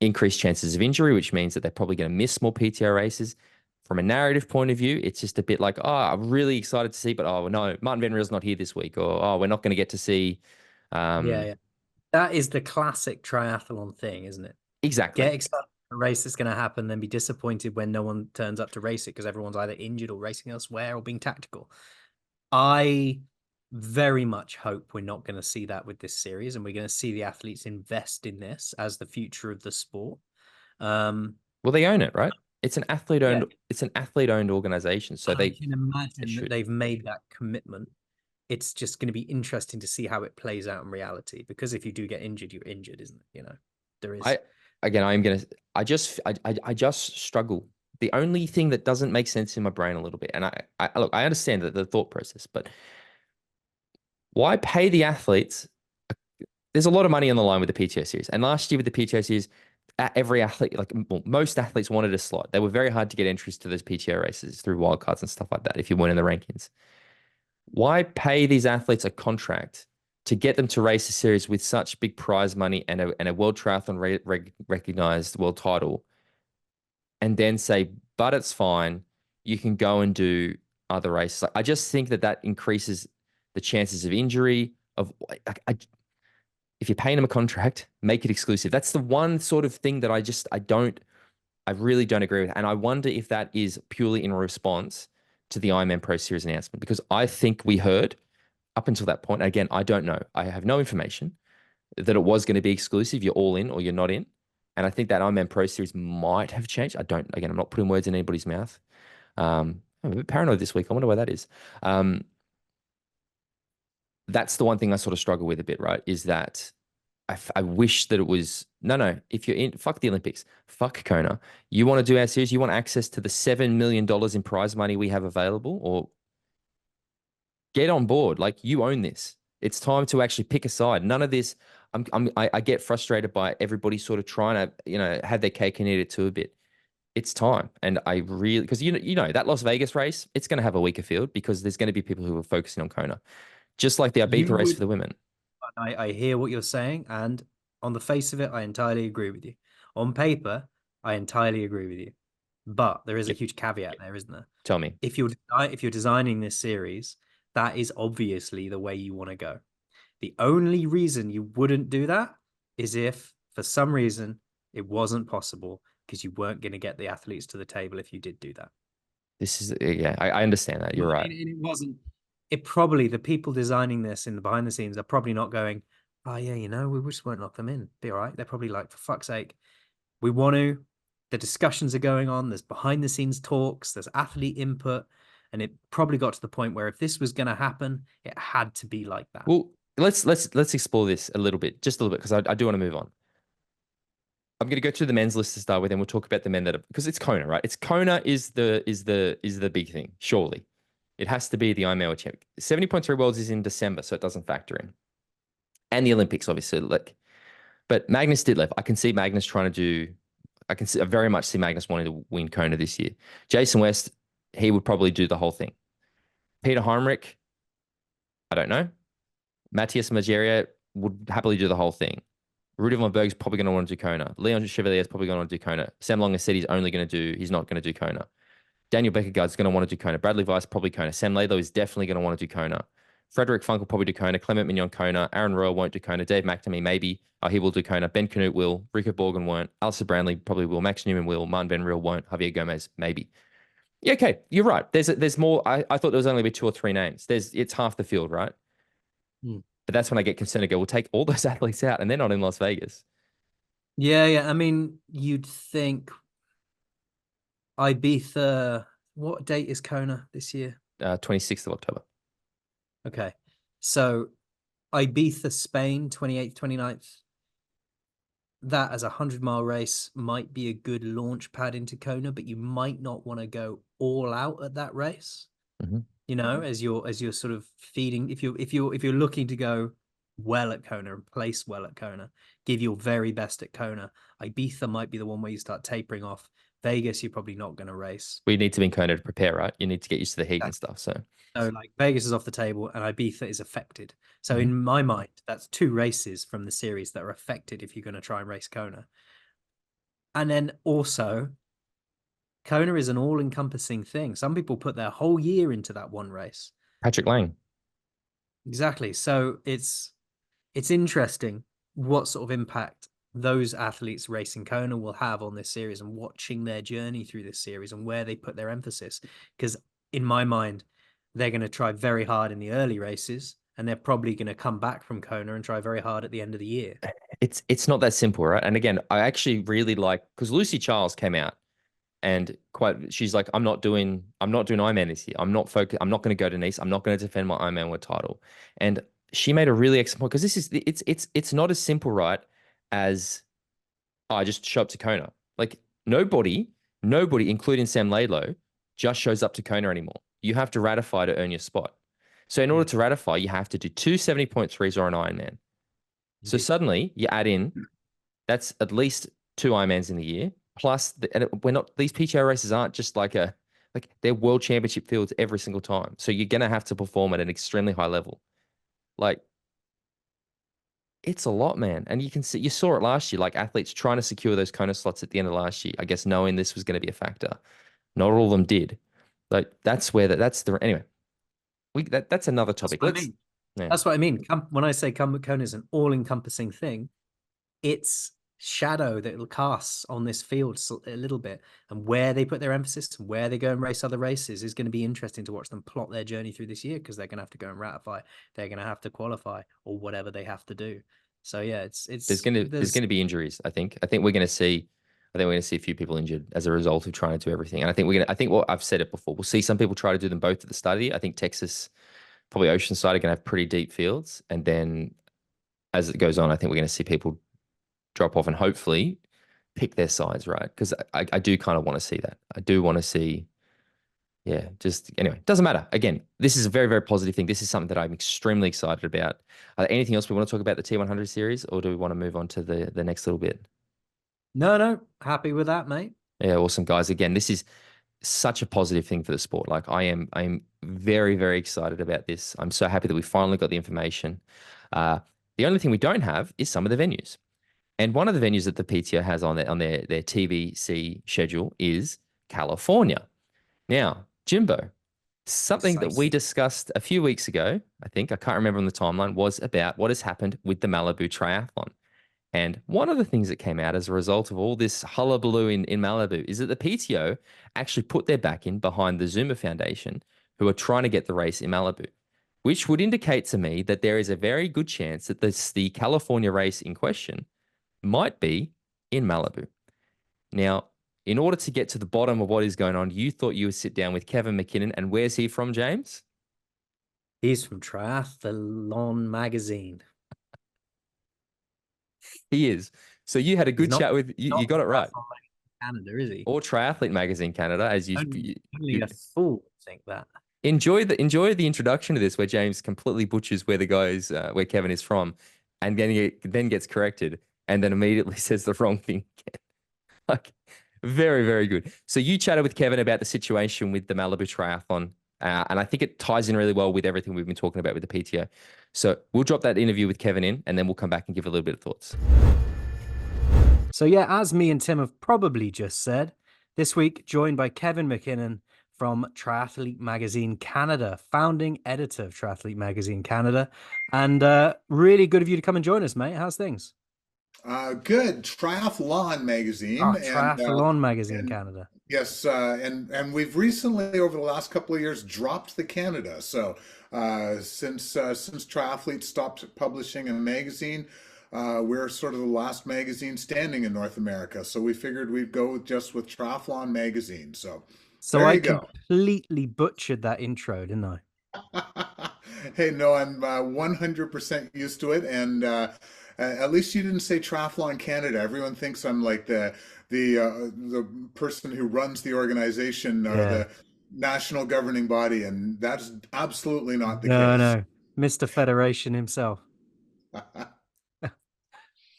Increased chances of injury, which means that they're probably going to miss more PTO races. From a narrative point of view, it's just a bit like, oh, I'm really excited to see, but oh no, Martin Van Riel's not here this week, or oh, we're not going to get to see. Yeah, Um, yeah. That is the classic triathlon thing, isn't it? exactly. Get excited for a race that's going to happen, then be disappointed when no one turns up to race it because everyone's either injured or racing elsewhere or being tactical. I very much hope we're not going to see that with this series, and we're going to see the athletes invest in this as the future of the sport. Um, Well, they own it, right? yeah, It's an athlete-owned organization, so I they can it imagine that should. they've made that commitment. It's just going to be interesting to see how it plays out in reality. Because if you do get injured, you're injured, isn't it? You know, there is. I again, I'm gonna. I just struggle. The only thing that doesn't make sense in my brain a little bit, and I look, I understand the thought process, but why pay the athletes? There's a lot of money on the line with the PTO series, and last year with the PTO series, every athlete, like well, most athletes, wanted a slot. They were very hard to get entries to those PTO races through wildcards and stuff like that. If you weren't in the rankings, why pay these athletes a contract to get them to race a series with such big prize money and a World Triathlon recognized world title, and then say, but it's fine, you can go and do other races. Like, I just think that that increases the chances of injury. Of if you're paying them a contract, make it exclusive. That's the one sort of thing that I really don't agree with. And I wonder if that is purely in response to the Ironman Pro Series announcement, because I think we heard up until that point, again, I don't know. I have no information that it was going to be exclusive. You're all in or you're not in. And I think that Ironman Pro Series might have changed. I don't, again, I'm not putting words in anybody's mouth. I'm a bit paranoid this week. I wonder why that is. That's the one thing I sort of struggle with a bit, right? Is that I wish that it was no. If you're in, fuck the Olympics, fuck Kona. You want to do our series? You want access to the $7 million in prize money we have available, or get on board. Like, you own this. It's time to actually pick a side. None of this. I get frustrated by everybody sort of trying to, have their cake and eat it too a bit. It's time, and I really, because that Las Vegas race, it's going to have a weaker field because there's going to be people who are focusing on Kona, just like the Ibiza You race for would. the women. I hear what you're saying, and on the face of it, I entirely agree with you. On paper, I entirely agree with you. But there is a Yep. huge caveat there, isn't there? Tell me. If you're designing this series, that is obviously the way you want to go. The only reason you wouldn't do that is if, for some reason, it wasn't possible because you weren't going to get the athletes to the table if you did do that. This is, yeah, I understand that. You're right. And it wasn't. It probably, the people designing this in the behind the scenes are probably not going, oh yeah, we just won't lock them in. Be all right. They're probably like, for fuck's sake, we want to. The discussions are going on. There's behind the scenes talks. There's athlete input, and it probably got to the point where if this was going to happen, it had to be like that. Well, let's explore this a little bit, just a little bit, because I do want to move on. I'm going to go through the men's list to start with, and we'll talk about the men that are, because it's Kona, right? It's Kona is the big thing. Surely, it has to be the Ironman champion. 70.3 Worlds is in December, so it doesn't factor in, and the Olympics, obviously. Like, but Magnus did left. I can see Magnus trying to do. I very much see Magnus wanting to win Kona this year. Jason West, he would probably do the whole thing. Peter Heinrich, I don't know. Matthias Mageria would happily do the whole thing. Rudy von Berg's probably going to want to do Kona. Leon Chevalier is probably going to want to do Kona. Sam Long has said he's not going to do Kona. Daniel Beckergaard's going to want to do Kona. Bradley Weiss probably Kona. Sam Laidlaw is definitely going to want to do Kona. Frederick Funk will probably do Kona. Clement Mignon Kona. Aaron Royal won't do Kona. Dave McNamee maybe. He will do Kona. Ben Canute will. Rico Borgen won't. Alistair Brownlee probably will. Max Newman will. Martin Van Riel won't. Javier Gomez maybe. Yeah, okay, you're right. There's more. I thought there was only be 2 or 3 names. It's half the field, right? Hmm. But that's when I get concerned. I go, we'll take all those athletes out, and they're not in Las Vegas. Yeah, yeah. I mean, you'd think Ibiza. What date is Kona this year? 26th of October. Okay. So Ibiza, Spain, 28th, 29th. That as a 100-mile race might be a good launch pad into Kona, but you might not want to go all out at that race. Mm-hmm. As you're sort of feeding, if you're looking to go well at Kona and place well at Kona, give your very best at Kona. Ibiza might be the one where you start tapering off Vegas, you're probably not going to race. We need to be in Kona to prepare, right? You need to get used to the heat and stuff. So, So like Vegas is off the table and Ibiza is affected. So Mhm. in my mind, that's 2 races from the series that are affected if you're going to try and race Kona. And then also, Kona is an all-encompassing thing. Some people put their whole year into that one race. Patrick Lang. Exactly. So it's interesting what sort of impact those athletes racing Kona will have on this series and watching their journey through this series and where they put their emphasis. Because in my mind, they're going to try very hard in the early races and they're probably going to come back from Kona and try very hard at the end of the year. It's not that simple, right? And again, I actually really like because Lucy Charles came out and she's like, I'm not doing Ironman this year. I'm not going to go to Nice. I'm not going to defend my Ironman World title. And she made a really excellent point because it's not as simple, right? As I just show up to Kona. Like nobody, including Sam Laidlow, just shows up to Kona anymore. You have to ratify to earn your spot. So in order Yeah, to ratify, you have to do two 70.3s or an Ironman. So indeed. suddenly you add in that's at least two Ironmans in the year. Plus, and we're not these PTO races aren't just like they're world championship fields every single time. So you're gonna have to perform at an extremely high level. Like it's a lot, man. And you saw it last year, like athletes trying to secure those Kona slots at the end of last year. I guess knowing this was going to be a factor. Not all of them did. Like that's the anyway. That's another That's topic. what I Let's mean. yeah. That's what I mean. When I say Kona is an all-encompassing thing, its shadow that it'll cast on this field a little bit and where they put their emphasis and where they go and race other races is going to be interesting to watch them plot their journey through this year because they're going to have to go and ratify, they're going to have to qualify or whatever they have to do. So yeah, There's there's gonna be injuries. I think we're gonna see. I think we're gonna see a few people injured as a result of trying to do everything. And I think we're gonna. I think what I've said it before. We'll see some people try to do them both at the start of the year. I think Texas, probably Oceanside, are gonna have pretty deep fields, and then as it goes on, I think we're gonna see people drop off and hopefully pick their sides right because I do kind of want to see that. I do want to see. Yeah, just anyway, doesn't matter. Again, this is a very, very positive thing. This is something that I'm extremely excited about. Anything else we want to talk about the T100 series, or do we want to move on to the next little bit? no, happy with that, mate. Yeah, awesome guys. Again, this is such a positive thing for the sport. Like I'm very, very excited about this. I'm so happy that we finally got the information. Uh, the only thing we don't have is some of the venues. And one of the venues that the PTO has on their TVC schedule is California. Now, Jimbo, something that we Exciting. discussed a few weeks ago, I think, I can't remember on the timeline, was about what has happened with the Malibu Triathlon. And one of the things that came out as a result of all this hullabaloo in Malibu is that the PTO actually put their back in behind the Zuma Foundation, who are trying to get the race in Malibu, which would indicate to me that there is a very good chance that the California race in question might be in Malibu. Now, in order to get to the bottom of what is going on, you thought you would sit down with Kevin McKinnon. And where's he from, James? He's from Triathlon Magazine. He is. So you had a He's good not chat with you not got it right. Triathlon Magazine Canada, is he? Or Triathlete Magazine Canada, as Only you a fool would think that. enjoy the introduction to this, where James completely butchers where the guys where Kevin is from, and then gets corrected, and then immediately says the wrong thing. Like, very, very good. So you chatted with Kevin about the situation with the Malibu Triathlon, and I think it ties in really well with everything we've been talking about with the PTO. So we'll drop that interview with Kevin in, and then we'll come back and give a little bit of thoughts. So yeah, as me and Tim have probably just said, this week joined by Kevin McKinnon from Triathlete Magazine Canada, founding editor of Triathlete Magazine Canada, and really good of you to come and join us, mate. How's things? Good. Triathlon magazine, Oh, Triathlon Magazine and Canada. yes, and we've recently over the last couple of years dropped the Canada. So since Triathlete stopped publishing a magazine, we're sort of the last magazine standing in North America. So we figured we'd go just with Triathlon magazine. So So there I you go. completely butchered that intro, didn't I? Hey, no, I'm 100% used to it, and at least you didn't say Triathlon Canada. Everyone thinks I'm like the person who runs the organization or Yeah. the national governing body, and that's absolutely not the No, case. no. Mr. Federation himself.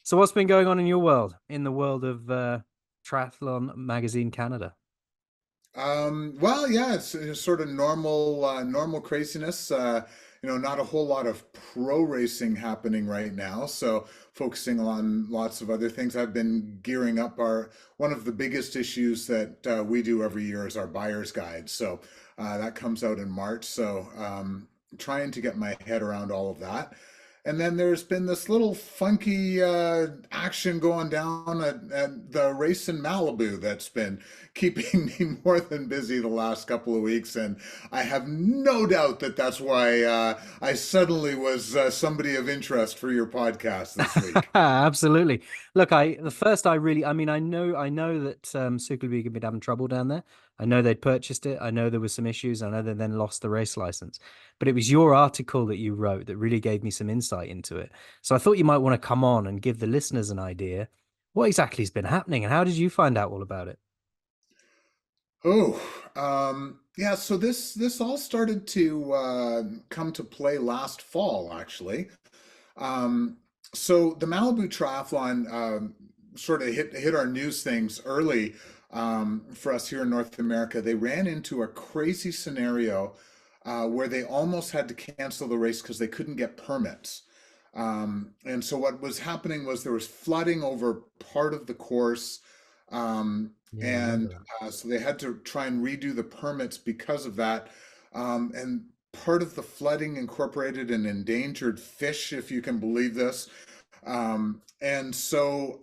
So what's been going on in your world, in the world of Triathlon Magazine Canada? Well, yeah, it's sort of normal craziness. Not a whole lot of pro racing happening right now, so focusing on lots of other things. I've been gearing up one of the biggest issues that we do every year is our buyer's guide. So that comes out in March. So trying to get my head around all of that. And then there's been this little funky action going down at the race in Malibu that's been keeping me more than busy the last couple of weeks. And I have no doubt that that's why I suddenly was somebody of interest for your podcast this week. Absolutely. Look, I mean, I know that Super League had been having trouble down there. I know they'd purchased it. I know there was some issues. I know they then lost the race license. But it was your article that you wrote that really gave me some insight into it. So I thought you might want to come on and give the listeners an idea. What exactly has been happening, and how did you find out all about it? Oh, yeah. So this all started to come to play last fall, actually. Um, so the Malibu Triathlon sort of hit our news things early for us here in North America. They ran into a crazy scenario where they almost had to cancel the race because they couldn't get permits. And so what was happening was there was flooding over part of the course. Yeah, I remember And that. so they had to try and redo the permits because of that. And part of the flooding incorporated an endangered fish, if you can believe this. And so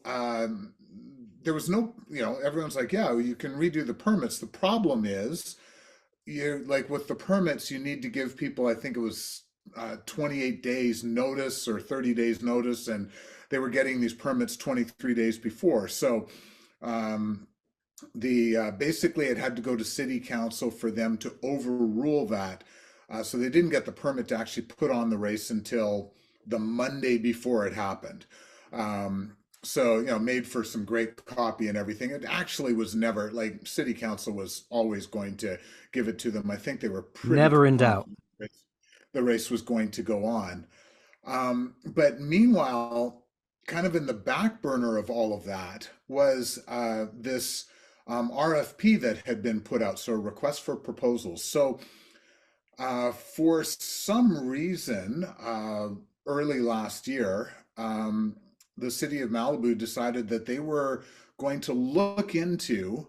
there was no, everyone's like, yeah, you can redo the permits. The problem is, you like with the permits, you need to give people, I think it was 28 days notice or 30 days notice, and they were getting these permits 23 days before. So um, the basically it had to go to city council for them to overrule that. So they didn't get the permit to actually put on the race until the Monday before it happened. So, made for some great copy and everything. It actually was never like city council was always going to give it to them. I think they were pretty Never in doubt. confident the race was going to go on. But meanwhile, kind of in the back burner of all of that was this RFP that had been put out, so a request for proposals. So for some reason, early last year, the city of Malibu decided that they were going to look into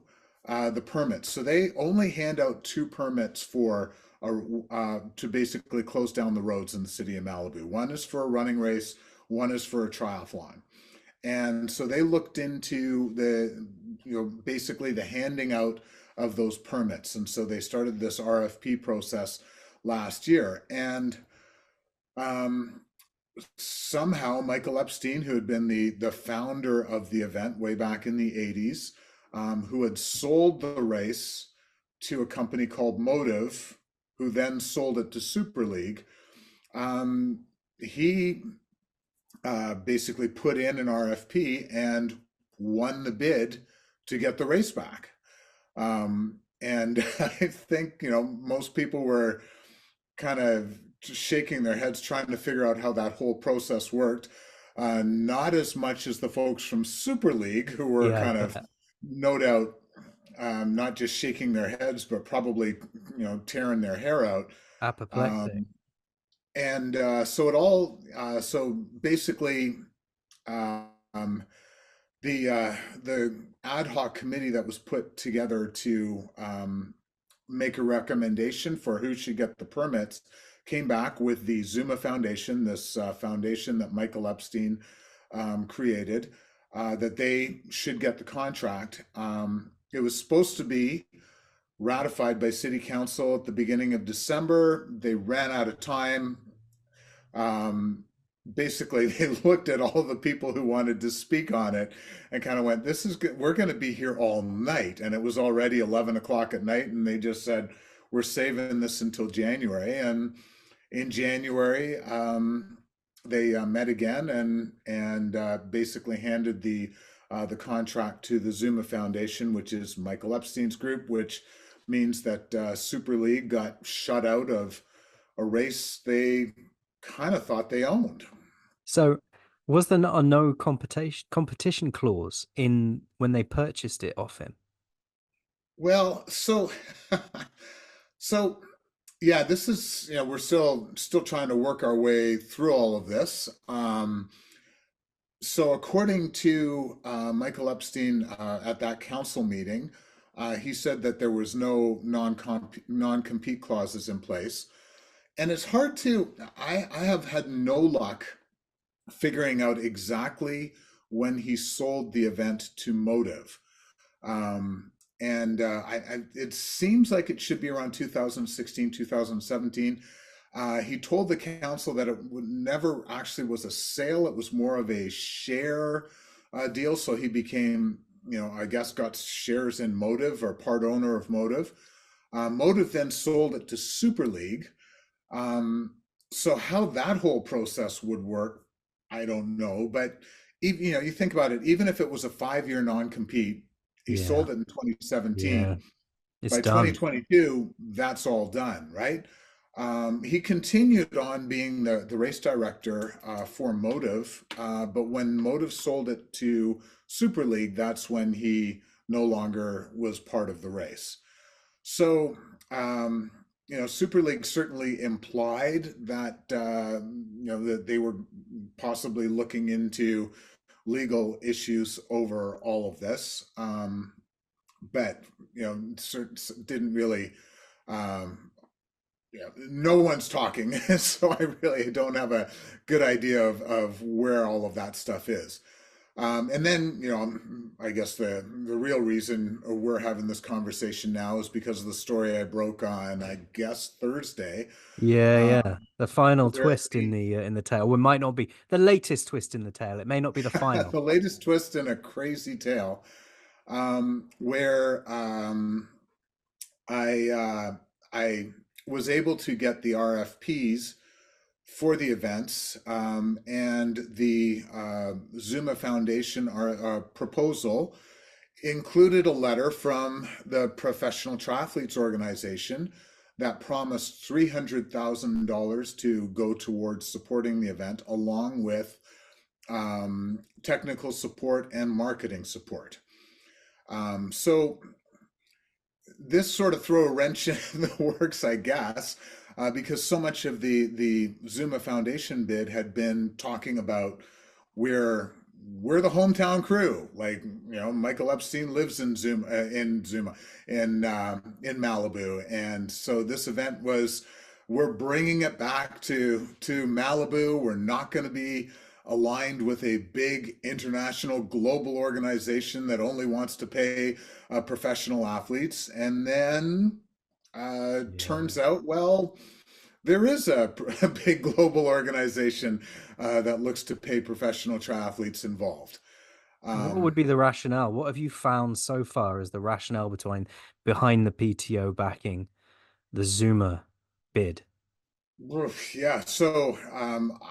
the permits. So they only hand out two permits to basically close down the roads in the city of Malibu. One is for a running race, one is for a triathlon. And so they looked into basically the handing out of those permits. And so they started this RFP process last year. And somehow Michael Epstein, who had been the founder of the event way back in the 80s, who had sold the race to a company called Motive, who then sold it to Super League, he basically put in an RFP and won the bid to get the race back. And I think, most people were kind of shaking their heads trying to figure out how that whole process worked. Not as much as the folks from Super League, who were Yeah, kind of, no doubt, not just shaking their heads, but probably, tearing their hair out. apoplectic. And so basically, um, the ad hoc committee that was put together to make a recommendation for who should get the permits came back with the Zuma Foundation, this foundation that Michael Epstein created, that they should get the contract. It was supposed to be ratified by City Council at the beginning of December. They ran out of time. Basically, they looked at all the people who wanted to speak on it and kind of went, "This is good. We're going to be here all night." And it was already 11 o'clock at night, and they just said, "We're saving this until January." And in January, they met again and basically handed the contract to the Zuma Foundation, which is Michael Epstein's group, which means that Super League got shut out of a race they kind of thought they owned. So Was there not a no competition clause in when they purchased it off him? Well, so so yeah, this is, we're still trying to work our way through all of this. So according to Michael Epstein at that council meeting, he said that there was no non-compete clauses in place. And it's hard to, I have had no luck figuring out exactly when he sold the event to Motive. And it seems like it should be around 2016, 2017. He told the council that it never actually was a sale. It was more of a share deal. So he became, I guess, got shares in Motive or part owner of Motive. Motive then sold it to Super League. So how that whole process would work, I don't know. But even, you think about it, even if it was a 5-year non-compete, he Yeah. sold it in 2017. Yeah. It's By done. 2022, that's all done, right? He continued on being the race director for Motive, but when Motive sold it to Super League, that's when he no longer was part of the race. So, Super League certainly implied that that they were possibly looking into legal issues over all of this, but didn't really. No one's talking, so I really don't have a good idea of where all of that stuff is. And then, I guess the real reason we're having this conversation now is because of the story I broke on, I guess, Thursday, Yeah. The final where twist in the tale. Well, it might not be the latest twist in the tale. It may not be the final. the latest twist in a crazy tale, where I was able to get the RFPs for the events, and the Zuma Foundation proposal included a letter from the Professional Triathletes Organization that promised $300,000 to go towards supporting the event, along with technical support and marketing support. So this sort of throw a wrench in the works, I guess, because so much of the Zuma Foundation bid had been talking about we're the hometown crew. Like, Michael Epstein lives in Malibu, and so this event was, we're bringing it back to Malibu. We're not going to be aligned with a big international global organization that only wants to pay professional athletes. And then turns out, well, there is a big global organization that looks to pay professional triathletes involved. What would be the rationale? What have you found so far as the rationale behind the PTO backing the Zuma bid? Yeah, so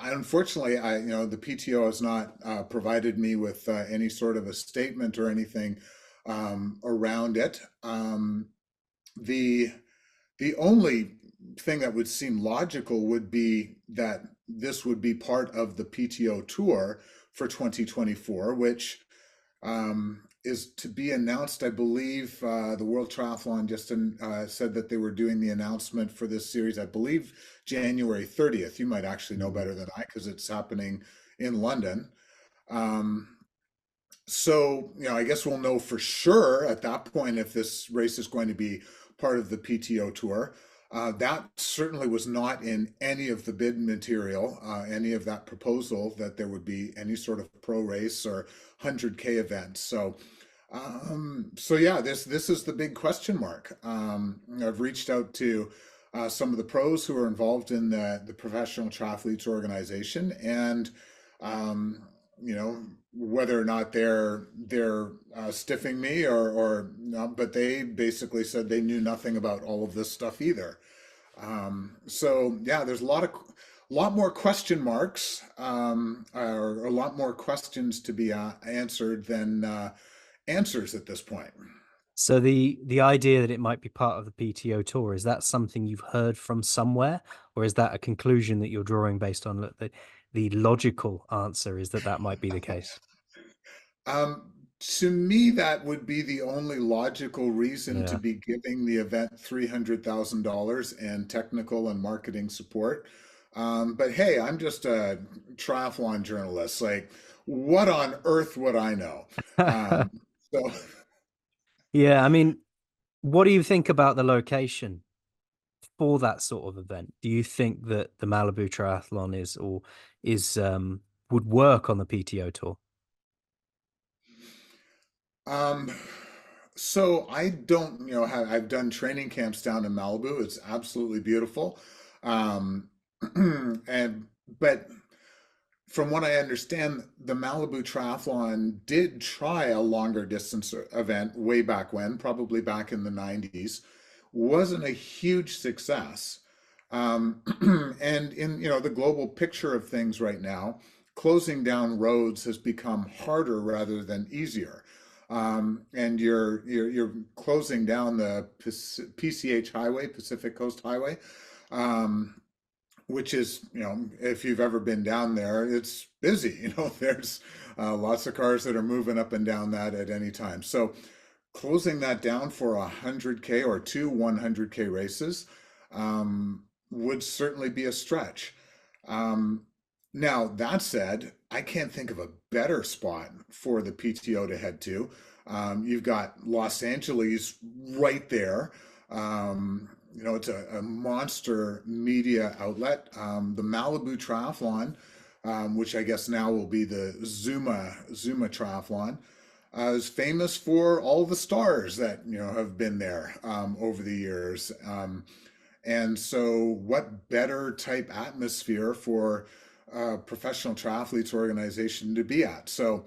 unfortunately, the PTO has not provided me with any sort of a statement or anything around it. The only thing that would seem logical would be that this would be part of the PTO tour for 2024, which is to be announced. I believe the World Triathlon just said that they were doing the announcement for this series, I believe January 30th. You might actually know better than I, because it's happening in London. So, I guess we'll know for sure at that point if this race is going to be part of the PTO tour. That certainly was not in any of the bid material, any of that proposal, that there would be any sort of pro race or 100K event. So, yeah, this is the big question mark. I've reached out to some of the pros who are involved in the Professional Triathletes Organization, and whether or not they're stiffing me or not, but they basically said they knew nothing about all of this stuff either. So yeah, there's a lot more question marks, or a lot more questions to be answered than answers at this point. So the idea that it might be part of the PTO tour, is that something you've heard from somewhere, or is that a conclusion that you're drawing based on, look, the logical answer is that that might be the case. To me, that would be the only logical reason to Yeah. be giving the event $300,000 and technical and marketing support. But hey, I'm just a triathlon journalist. Like, what on earth would I know? So, Yeah, I mean, what do you think about the location for that sort of event? Do you think that the Malibu Triathlon is would work on the PTO tour? um, so I don't, I've done training camps down in Malibu. It's absolutely beautiful. Um, and but from what I understand, the Malibu Triathlon did try a longer distance event way back when, probably back in the 90s. Wasn't a huge success. Um, and in the global picture of things right now, closing down roads has become harder rather than easier. And you're closing down the PCH Highway, Pacific Coast Highway. Um, which is, if you've ever been down there, it's busy. There's lots of cars that are moving up and down that at any time. So closing that down for 100K or two 100K races would certainly be a stretch. Um, Now, that said, I can't think of a better spot for the PTO to head to. You've got Los Angeles right there. It's a monster media outlet. The Malibu Triathlon, which I guess now will be the Zuma Triathlon, is famous for all the stars that have been there over the years. And so, what better type atmosphere for a professional triathletes organization to be at? So,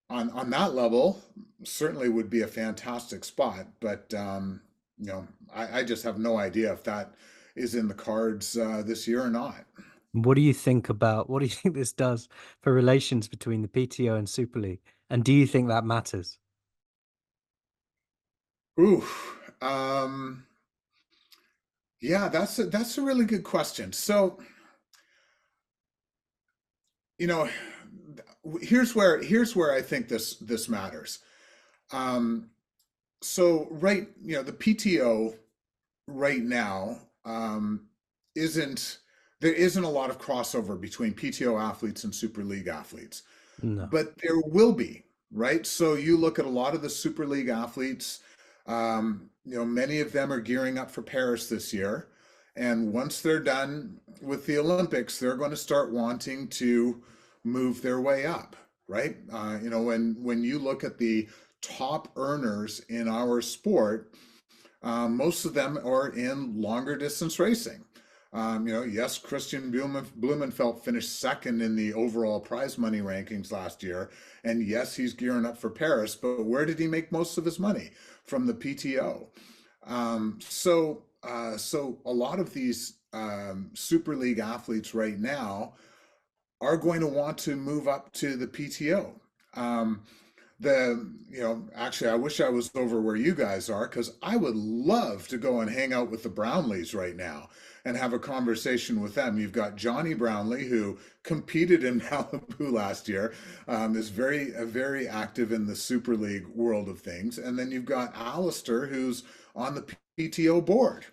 on that level, certainly would be a fantastic spot. But I just have no idea if that is in the cards this year or not. What do you think this does for relations between the PTO and Super League? And do you think that matters? Ooh, yeah, that's a really good question. So, you know, here's where I think this matters. Um, so the PTO right now isn't there isn't a lot of crossover between PTO athletes and Super League athletes, No. but there will be, right? So you look at a lot of the Super League athletes, many of them are gearing up for Paris this year. And once they're done with the Olympics, they're going to start wanting to move their way up, right? When you look at the top earners in our sport, most of them are in longer distance racing. Yes, Christian Blumenfeld finished second in the overall prize money rankings last year. And yes, he's gearing up for Paris, but where did he make most of his money? From the PTO. So a lot of these Super League athletes right now are going to want to move up to the PTO. Actually, I wish I was over where you guys are, because I would love to go and hang out with the Brownlees right now and have a conversation with them. You've got Johnny Brownlee, who competed in Malibu last year, is very active in the Super League world of things. And then you've got Alistair, who's on the PTO board.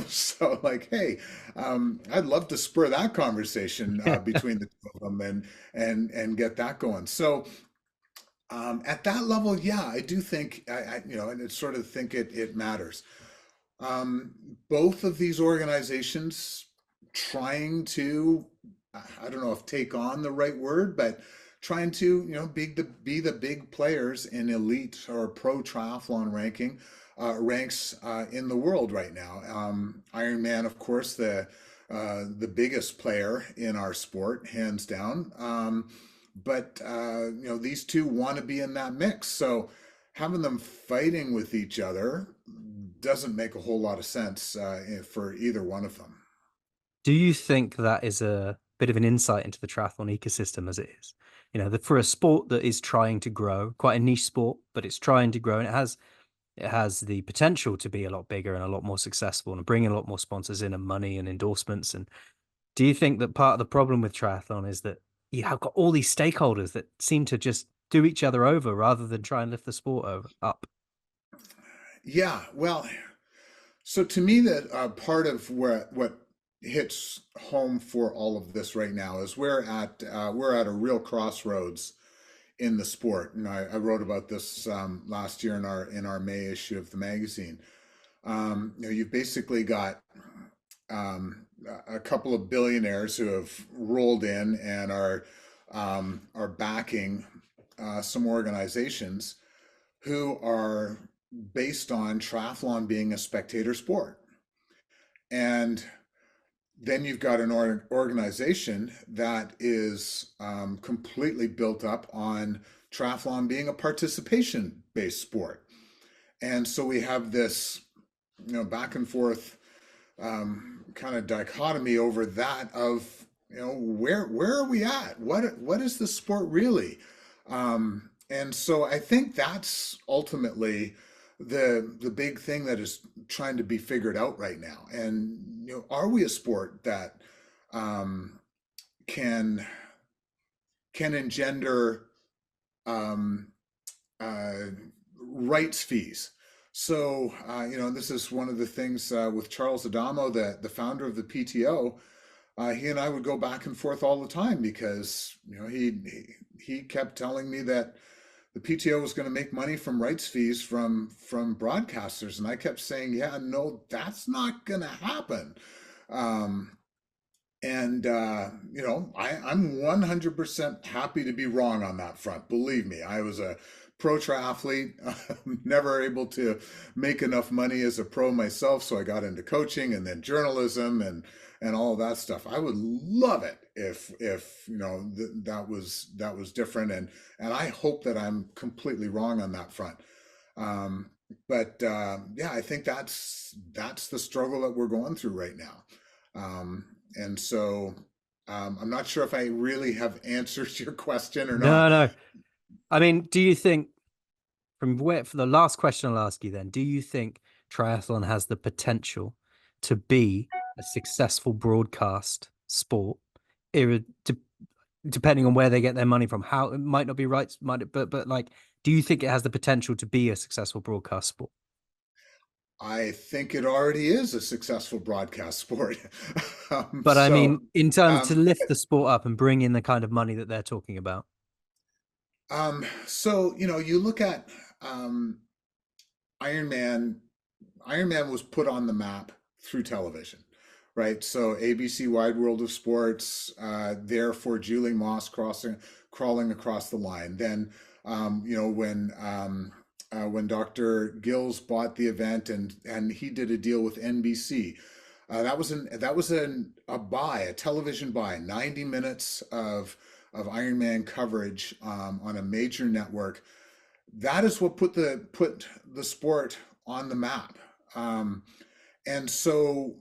So like, hey, I'd love to spur that conversation between the two of them and get that going. So at that level, yeah, I do think and it's sort of think it matters. Both of these organizations trying to, I don't know if take on the right word, but trying to, be the big players in elite or pro triathlon ranks in the world right now. Ironman, of course, the biggest player in our sport, hands down. But these two want to be in that mix. So having them fighting with each other doesn't make a whole lot of sense for either one of them. Do you think that is a bit of an insight into the triathlon ecosystem as it is? For a sport that is trying to grow, quite a niche sport, but it's trying to grow, and it has the potential to be a lot bigger and a lot more successful and bring in a lot more sponsors in and money and endorsements. And Do you think that part of the problem with triathlon is that you have got all these stakeholders that seem to just do each other over rather than try and lift the sport up? Yeah, well, so to me, that part of what hits home for all of this right now is we're at a real crossroads in the sport, and I wrote about this last year in our May issue of the magazine. You've basically got a couple of billionaires who have rolled in and are backing some organizations who are based on triathlon being a spectator sport. And then you've got an organization that is completely built up on triathlon being a participation based sport. And so we have this, back and forth kind of dichotomy over that of, where are we at? What is the sport really? And so I think that's ultimately the big thing that is trying to be figured out right now. And are we a sport that can engender rights fees? So this is one of the things with Charles Adamo, the founder of the PTO. He and I would go back and forth all the time because he kept telling me that the PTO was going to make money from rights fees from broadcasters, and I kept saying, yeah, no, that's not going to happen. I'm 100% happy to be wrong on that front. Believe me, I was a pro triathlete, never able to make enough money as a pro myself, so I got into coaching and then journalism and all of that stuff. I would love it if that was different, and I hope that I'm completely wrong on that front. But I think that's the struggle that we're going through right now. And so I'm not sure if I really have answered your question or not. No. I mean, do you think for the last question I'll ask you then, do you think triathlon has the potential to be a successful broadcast sport, depending on where they get their money from? How it might not be right, but like, do you think it has the potential to be a successful broadcast sport? I think it already is a successful broadcast sport. But I mean, in terms to lift the sport up and bring in the kind of money that they're talking about. So you look at Ironman. Ironman was put on the map through television, right? So ABC Wide World of Sports, therefore Julie Moss crawling across the line. Then, when Dr. Gills bought the event and he did a deal with NBC, that was a television buy, 90 minutes of Ironman coverage on a major network. That is what put the sport on the map. And so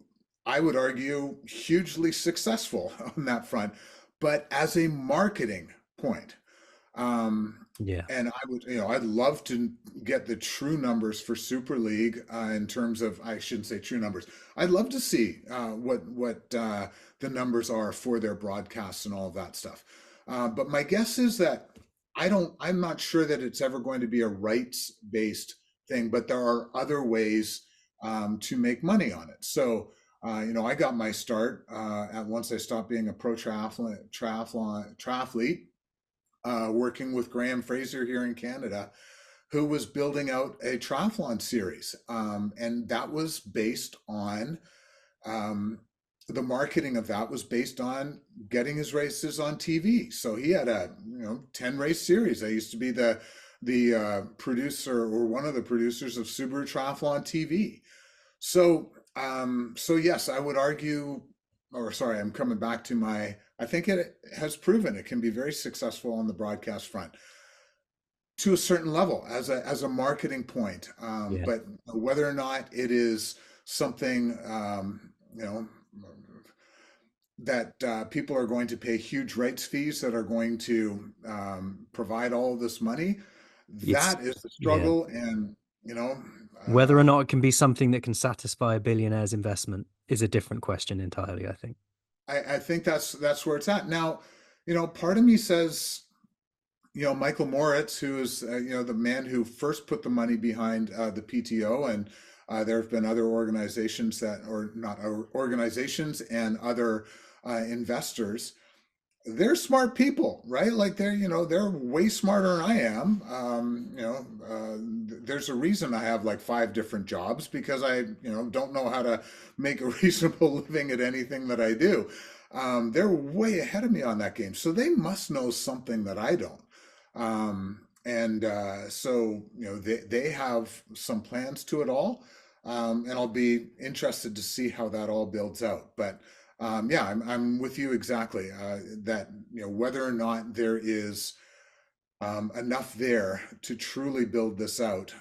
I would argue hugely successful on that front, but as a marketing point. And I would, I'd love to get the true numbers for Super League in terms of, I shouldn't say true numbers. I'd love to see what the numbers are for their broadcasts and all of that stuff. But my guess is that I'm not sure that it's ever going to be a rights-based thing, but there are other ways to make money on it. So, I got my start once I stopped being a pro triathlete, working with Graham Fraser here in Canada, who was building out a triathlon series. And that was based on, the marketing of that was based on getting his races on TV. So he had a 10 race series. I used to be the producer or one of the producers of Subaru Triathlon TV. So yes, I would argue, I'm coming back to I think it has proven it can be very successful on the broadcast front to a certain level as a marketing point. But whether or not it is something, that people are going to pay huge rights fees that are going to provide all of this money, that is the struggle. And, whether or not it can be something that can satisfy a billionaire's investment is a different question entirely, I think. I think that's where it's at now. Part of me says, Michael Moritz, who is the man who first put the money behind the PTO, and there have been other organizations that, or not organizations, and other investors. They're smart people, right? Like they're way smarter than I am. There's a reason I have like 5 different jobs, because I, don't know how to make a reasonable living at anything that I do. They're way ahead of me on that game, so they must know something that I don't. So they have some plans to it all, and I'll be interested to see how that all builds out. But yeah, I'm with you exactly. That whether or not there is enough there to truly build this out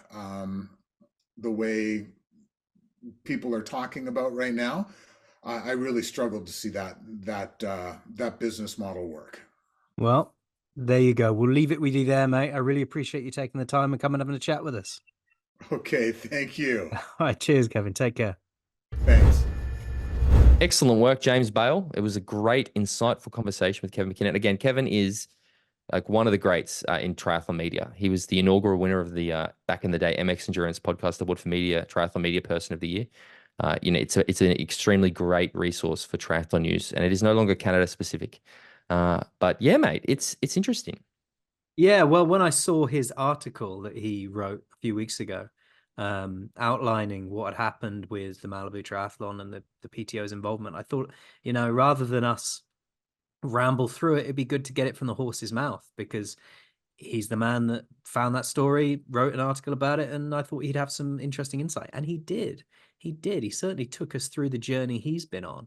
the way people are talking about right now, I really struggled to see that business model work. Well, there you go. We'll leave it with you there, mate. I really appreciate you taking the time and coming and having a chat with us. Okay, thank you. All right, cheers, Kevin. Take care. Thanks. Excellent work, James Bale. It was a great, insightful conversation with Kevin McKinnon. Again, Kevin is like one of the greats in triathlon media. He was the inaugural winner of the back in the day MX Endurance Podcast Award for Media Triathlon Media Person of the Year. It's an extremely great resource for triathlon news, and it is no longer Canada specific. But yeah, mate, it's interesting. Yeah, well, when I saw his article that he wrote a few weeks ago, outlining what had happened with the Malibu Triathlon and the PTO's involvement, I thought, rather than us ramble through it, it'd be good to get it from the horse's mouth, because he's the man that found that story, wrote an article about it, and I thought he'd have some interesting insight. And he did. He certainly took us through the journey he's been on.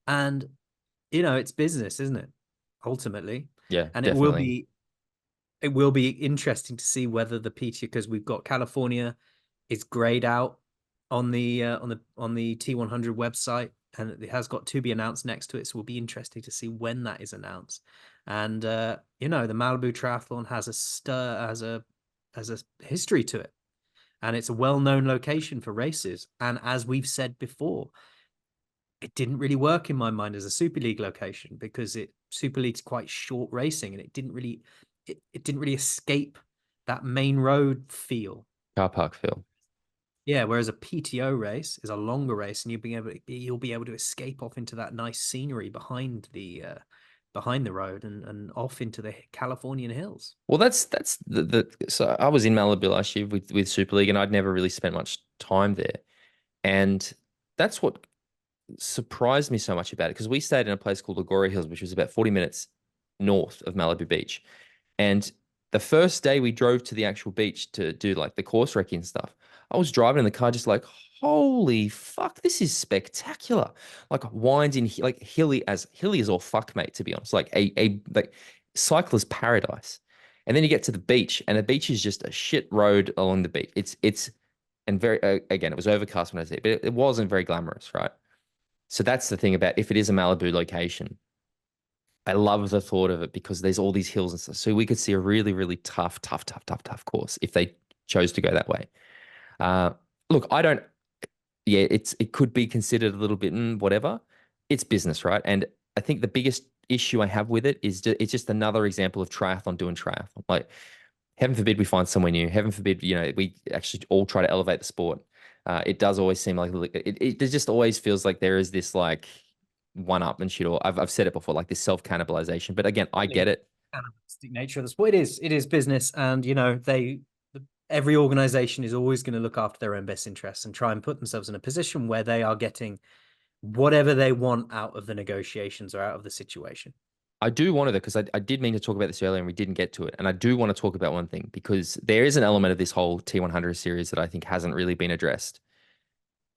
And, it's business, isn't it? Ultimately. Yeah, And definitely. it will be interesting to see whether the PTO, because we've got California is grayed out on the T100 website, and it has got to be announced next to it. So it'll be interesting to see when that is announced. And the Malibu Triathlon has a history to it, and it's a well-known location for races. And as we've said before, it didn't really work in my mind as a Super League location, because Super League's quite short racing, and it didn't really escape that main road feel. Car park feel. Yeah, whereas a PTO race is a longer race, and you'll be able to escape off into that nice scenery behind the road and off into the Californian hills. Well, that's so I was in Malibu last year with Super League, and I'd never really spent much time there. And that's what surprised me so much about it, because we stayed in a place called Agoura Hills, which was about 40 minutes north of Malibu Beach. And the first day we drove to the actual beach to do like the course recce and stuff, I was driving in the car just like, holy fuck, this is spectacular. Like winds in like hilly as all fuck, mate, to be honest. Like a like cyclist paradise. And then you get to the beach, and the beach is just a shit road along the beach. It's and very again, it was overcast when I was there, but it wasn't very glamorous, right? So that's the thing about if it is a Malibu location. I love the thought of it, because there's all these hills and stuff. So we could see a really, really tough course if they chose to go that way. Look, I don't. Yeah, it could be considered a little bit whatever. It's business, right? And I think the biggest issue I have with it is it's just another example of triathlon doing triathlon. Like, heaven forbid we find somewhere new. Heaven forbid, we actually all try to elevate the sport. It does always seem like it just always feels like there is this like one up and shit. Or I've said it before, like this self cannibalization. But again, I get it. Cannibalistic nature of the sport. It is business, and every organization is always going to look after their own best interests and try and put themselves in a position where they are getting whatever they want out of the negotiations or out of the situation. I do want to, because I did mean to talk about this earlier and we didn't get to it. And I do want to talk about one thing, because there is an element of this whole T100 series that I think hasn't really been addressed,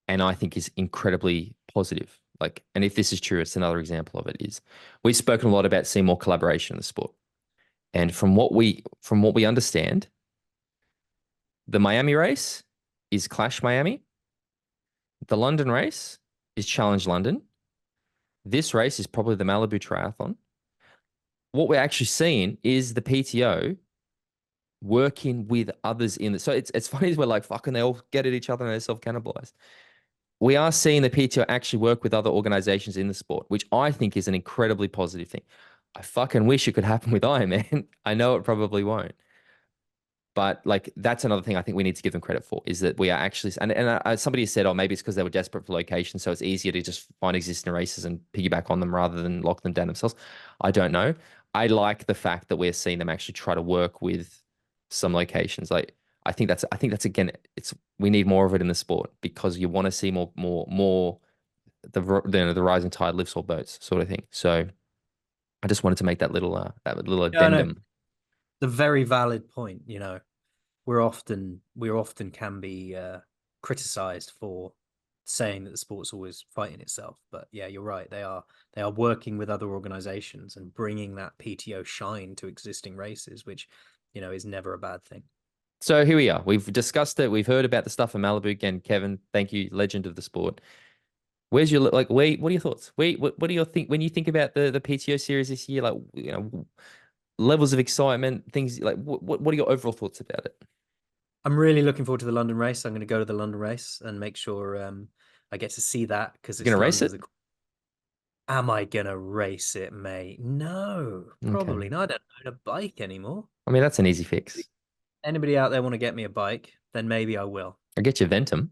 and I think is incredibly positive. Like, and if this is true, it's another example of it. Is we've spoken a lot about seeing more collaboration in the sport, and from what we understand, the Miami race is Clash Miami. The London race is Challenge London. This race is probably the Malibu Triathlon. What we're actually seeing is the PTO working with others in the. So it's funny, we're like, fucking, they all get at each other and they self-cannibalize. we are seeing the PTO actually work with other organizations in the sport, which I think is an incredibly positive thing. I fucking wish it could happen with Ironman. I know it probably won't. But like that's another thing I think we need to give them credit for is that we are actually somebody said, oh, maybe it's because they were desperate for location, so it's easier to just find existing races and piggyback on them rather than lock them down themselves. I don't know. I like the fact that we're seeing them actually try to work with some locations. Like I think that's again, it's we need more of it in the sport because you want to see more the rising tide lifts all boats sort of thing. So I just wanted to make that little Yeah, no, addendum. the very valid point. We often can be criticized for saying that the sport's always fighting itself, but yeah, you're right. They are working with other organizations and bringing that PTO shine to existing races, which is never a bad thing. So here we are. We've discussed it. We've heard about the stuff in Malibu. Again, Kevin, thank you, legend of the sport. Where's your like? Wait, what are your thoughts? Wait, what do you think when you think about the PTO series this year? Like, levels of excitement, things like what are your overall thoughts about it? I'm really looking forward to the London race. I'm going to go to the London race and make sure I get to see that because You it's gonna race London's. it? Am I gonna race it, mate? No, Okay. probably not. I don't own a bike anymore. I mean, that's an easy fix. Anybody out there want to get me a bike? Then maybe I will. I get you Ventum.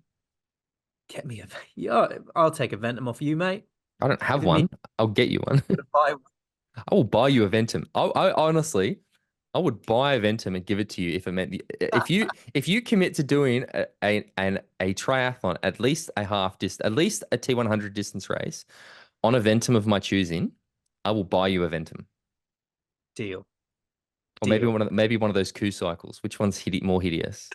Get me a yeah. I'll take a Ventum off you, mate. I don't have Give me one. I'll get you one. to buy. I will buy you a Ventum. I honestly, I would buy a Ventum and give it to you if it meant if you commit to doing a triathlon, at least a at least a T100 distance race on a Ventum of my choosing, I will buy you a Ventum. Deal. Or Deal. maybe one of those coup cycles. Which one's more hideous?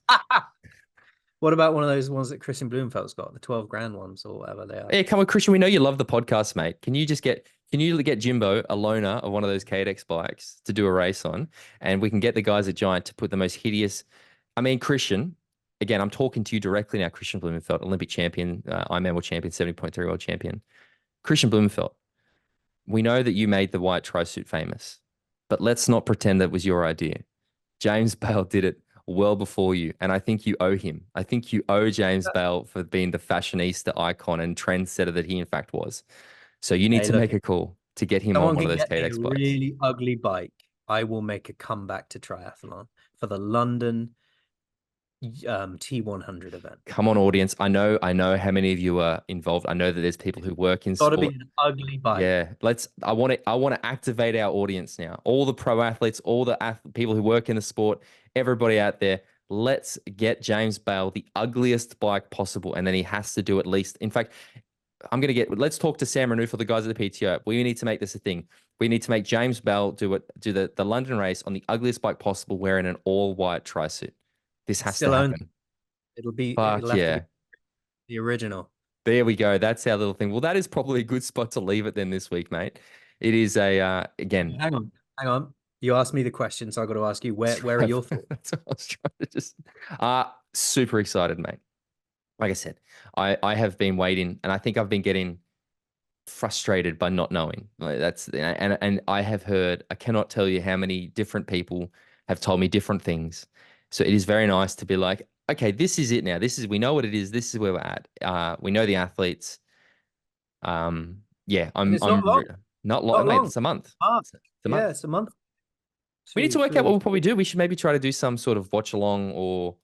What about one of those ones that Christian Blumenfeld's got, the 12 grand ones or whatever they are? Hey, come on, Christian. We know you love the podcast, mate. Can you get Jimbo a loaner of one of those KDX bikes to do a race on, and we can get the guys at Giant to put the most hideous. I mean, Christian. Again, I'm talking to you directly now. Christian Blumenfeld, Olympic champion, Ironman world champion, 70.3 world champion. Christian Blumenfeld. We know that you made the white tri-suit famous, but let's not pretend that was your idea. James Bale did it well before you, and I think you owe him. I think you owe James Bale for being the fashionista icon and trendsetter that he in fact was. So you need Hey, to look, make a call to get him on someone one of can those get me a KDX bikes. really ugly bike. I will make a comeback to triathlon for the London T100 event. Come on, audience. I know how many of you are involved. I know that there's people who work in Got to be sport. an ugly bike. Yeah, I want to activate our audience now. All the pro athletes, all the people who work in the sport, everybody out there. Let's get James Bale the ugliest bike possible, and then he has to do at least. In fact, let's talk to Sam Renew for the guys at the PTO. We need to make this a thing. We need to make James Bell do the London race on the ugliest bike possible, wearing an all white tri-suit. This has to happen. It'll Fuck have to be yeah. the original. There we go. That's our little thing. Well, that is probably a good spot to leave it then this week, mate. It is again. Hang on. You asked me the question, so I got to ask you where are your thoughts? That's what I was trying to just super excited, mate. Like I said, I have been waiting, and I think I've been getting frustrated by not knowing. Like that's and I have heard, I cannot tell you how many different people have told me different things. So it is very nice to be like, okay, this is it now. We know what it is. This is where we're at. We know the athletes. Yeah, And it's not long. Not long, Not mate. long. It's a month. It's a month. Yeah, it's a month. We need to work out what we'll probably do. We should maybe try to do some sort of watch along or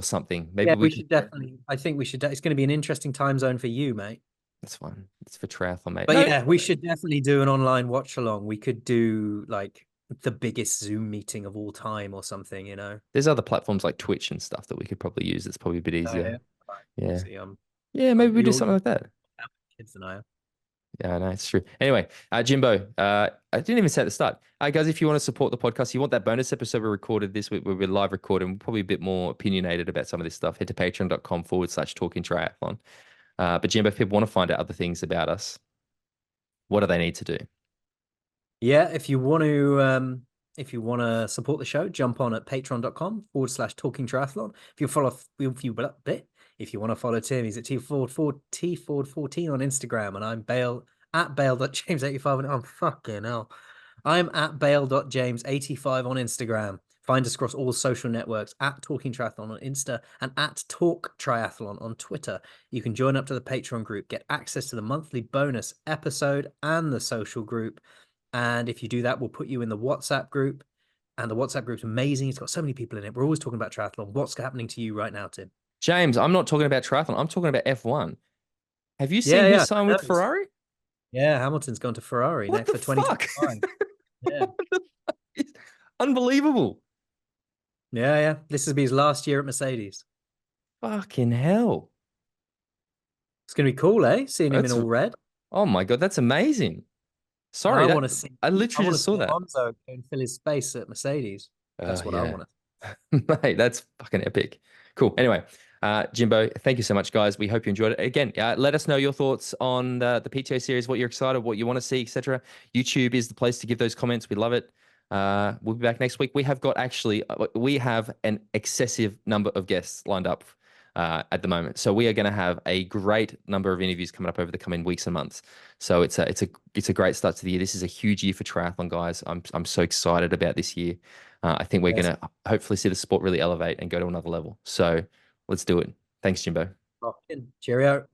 something. Maybe yeah, we should definitely. I think we should. It's going to be an interesting time zone for you, mate. That's fine. It's for triathlon, mate. But No, yeah, we should definitely do an online watch along. We could do like the biggest Zoom meeting of all time or something, there's other platforms like Twitch and stuff that we could probably use. It's probably a bit easier. Yeah. See, Yeah, maybe we do something like that. Kids than I am. Yeah, no, it's true. Anyway, Jimbo, I didn't even say at the start. Guys, if you want to support the podcast, you want that bonus episode we recorded this week, where we're live recording, we're probably a bit more opinionated about some of this stuff. Head to patreon.com/talking triathlon. But Jimbo, if people want to find out other things about us, what do they need to do? Yeah, if you want to support the show, jump on at patreon.com/talking triathlon. If you want to follow Tim, he's at T Ford14 on Instagram, and I'm Bale at Bale.James85. And I'm fucking hell. I'm at Bale.James85 on Instagram. Find us across all social networks at Talking Triathlon on Insta and at Talk Triathlon on Twitter. You can join up to the Patreon group, get access to the monthly bonus episode and the social group. And if you do that, we'll put you in the WhatsApp group. And the WhatsApp group's amazing. It's got so many people in it. We're always talking about triathlon. What's happening to you right now, Tim? James, I'm not talking about triathlon. I'm talking about F1. Have you seen Yeah, his yeah. sign with Ferrari? Yeah, Hamilton's gone to Ferrari What next the for fuck? 2025. Yeah. What the fuck? It's unbelievable. Yeah, yeah. This will be his last year at Mercedes. Fucking hell. It's going to be cool, eh? Seeing him in That's all red. oh my God, that's amazing. Sorry, I that want to see. I literally want to just saw see that. Alonso go and fill his space at Mercedes. That's what I Yeah. want to. Mate, that's fucking epic. Cool. Anyway, Jimbo, thank you so much, guys. We hope you enjoyed it. Again, let us know your thoughts on the PTO series, what you're excited, what you want to see, etc. YouTube is the place to give those comments. We love it. We'll be back next week. We have an excessive number of guests lined up at the moment. So we are going to have a great number of interviews coming up over the coming weeks and months. So it's a great start to the year. This is a huge year for triathlon, guys. I'm so excited about this year. I think we're going to hopefully see the sport really elevate and go to another level. So let's do it. Thanks, Jimbo. Cheerio.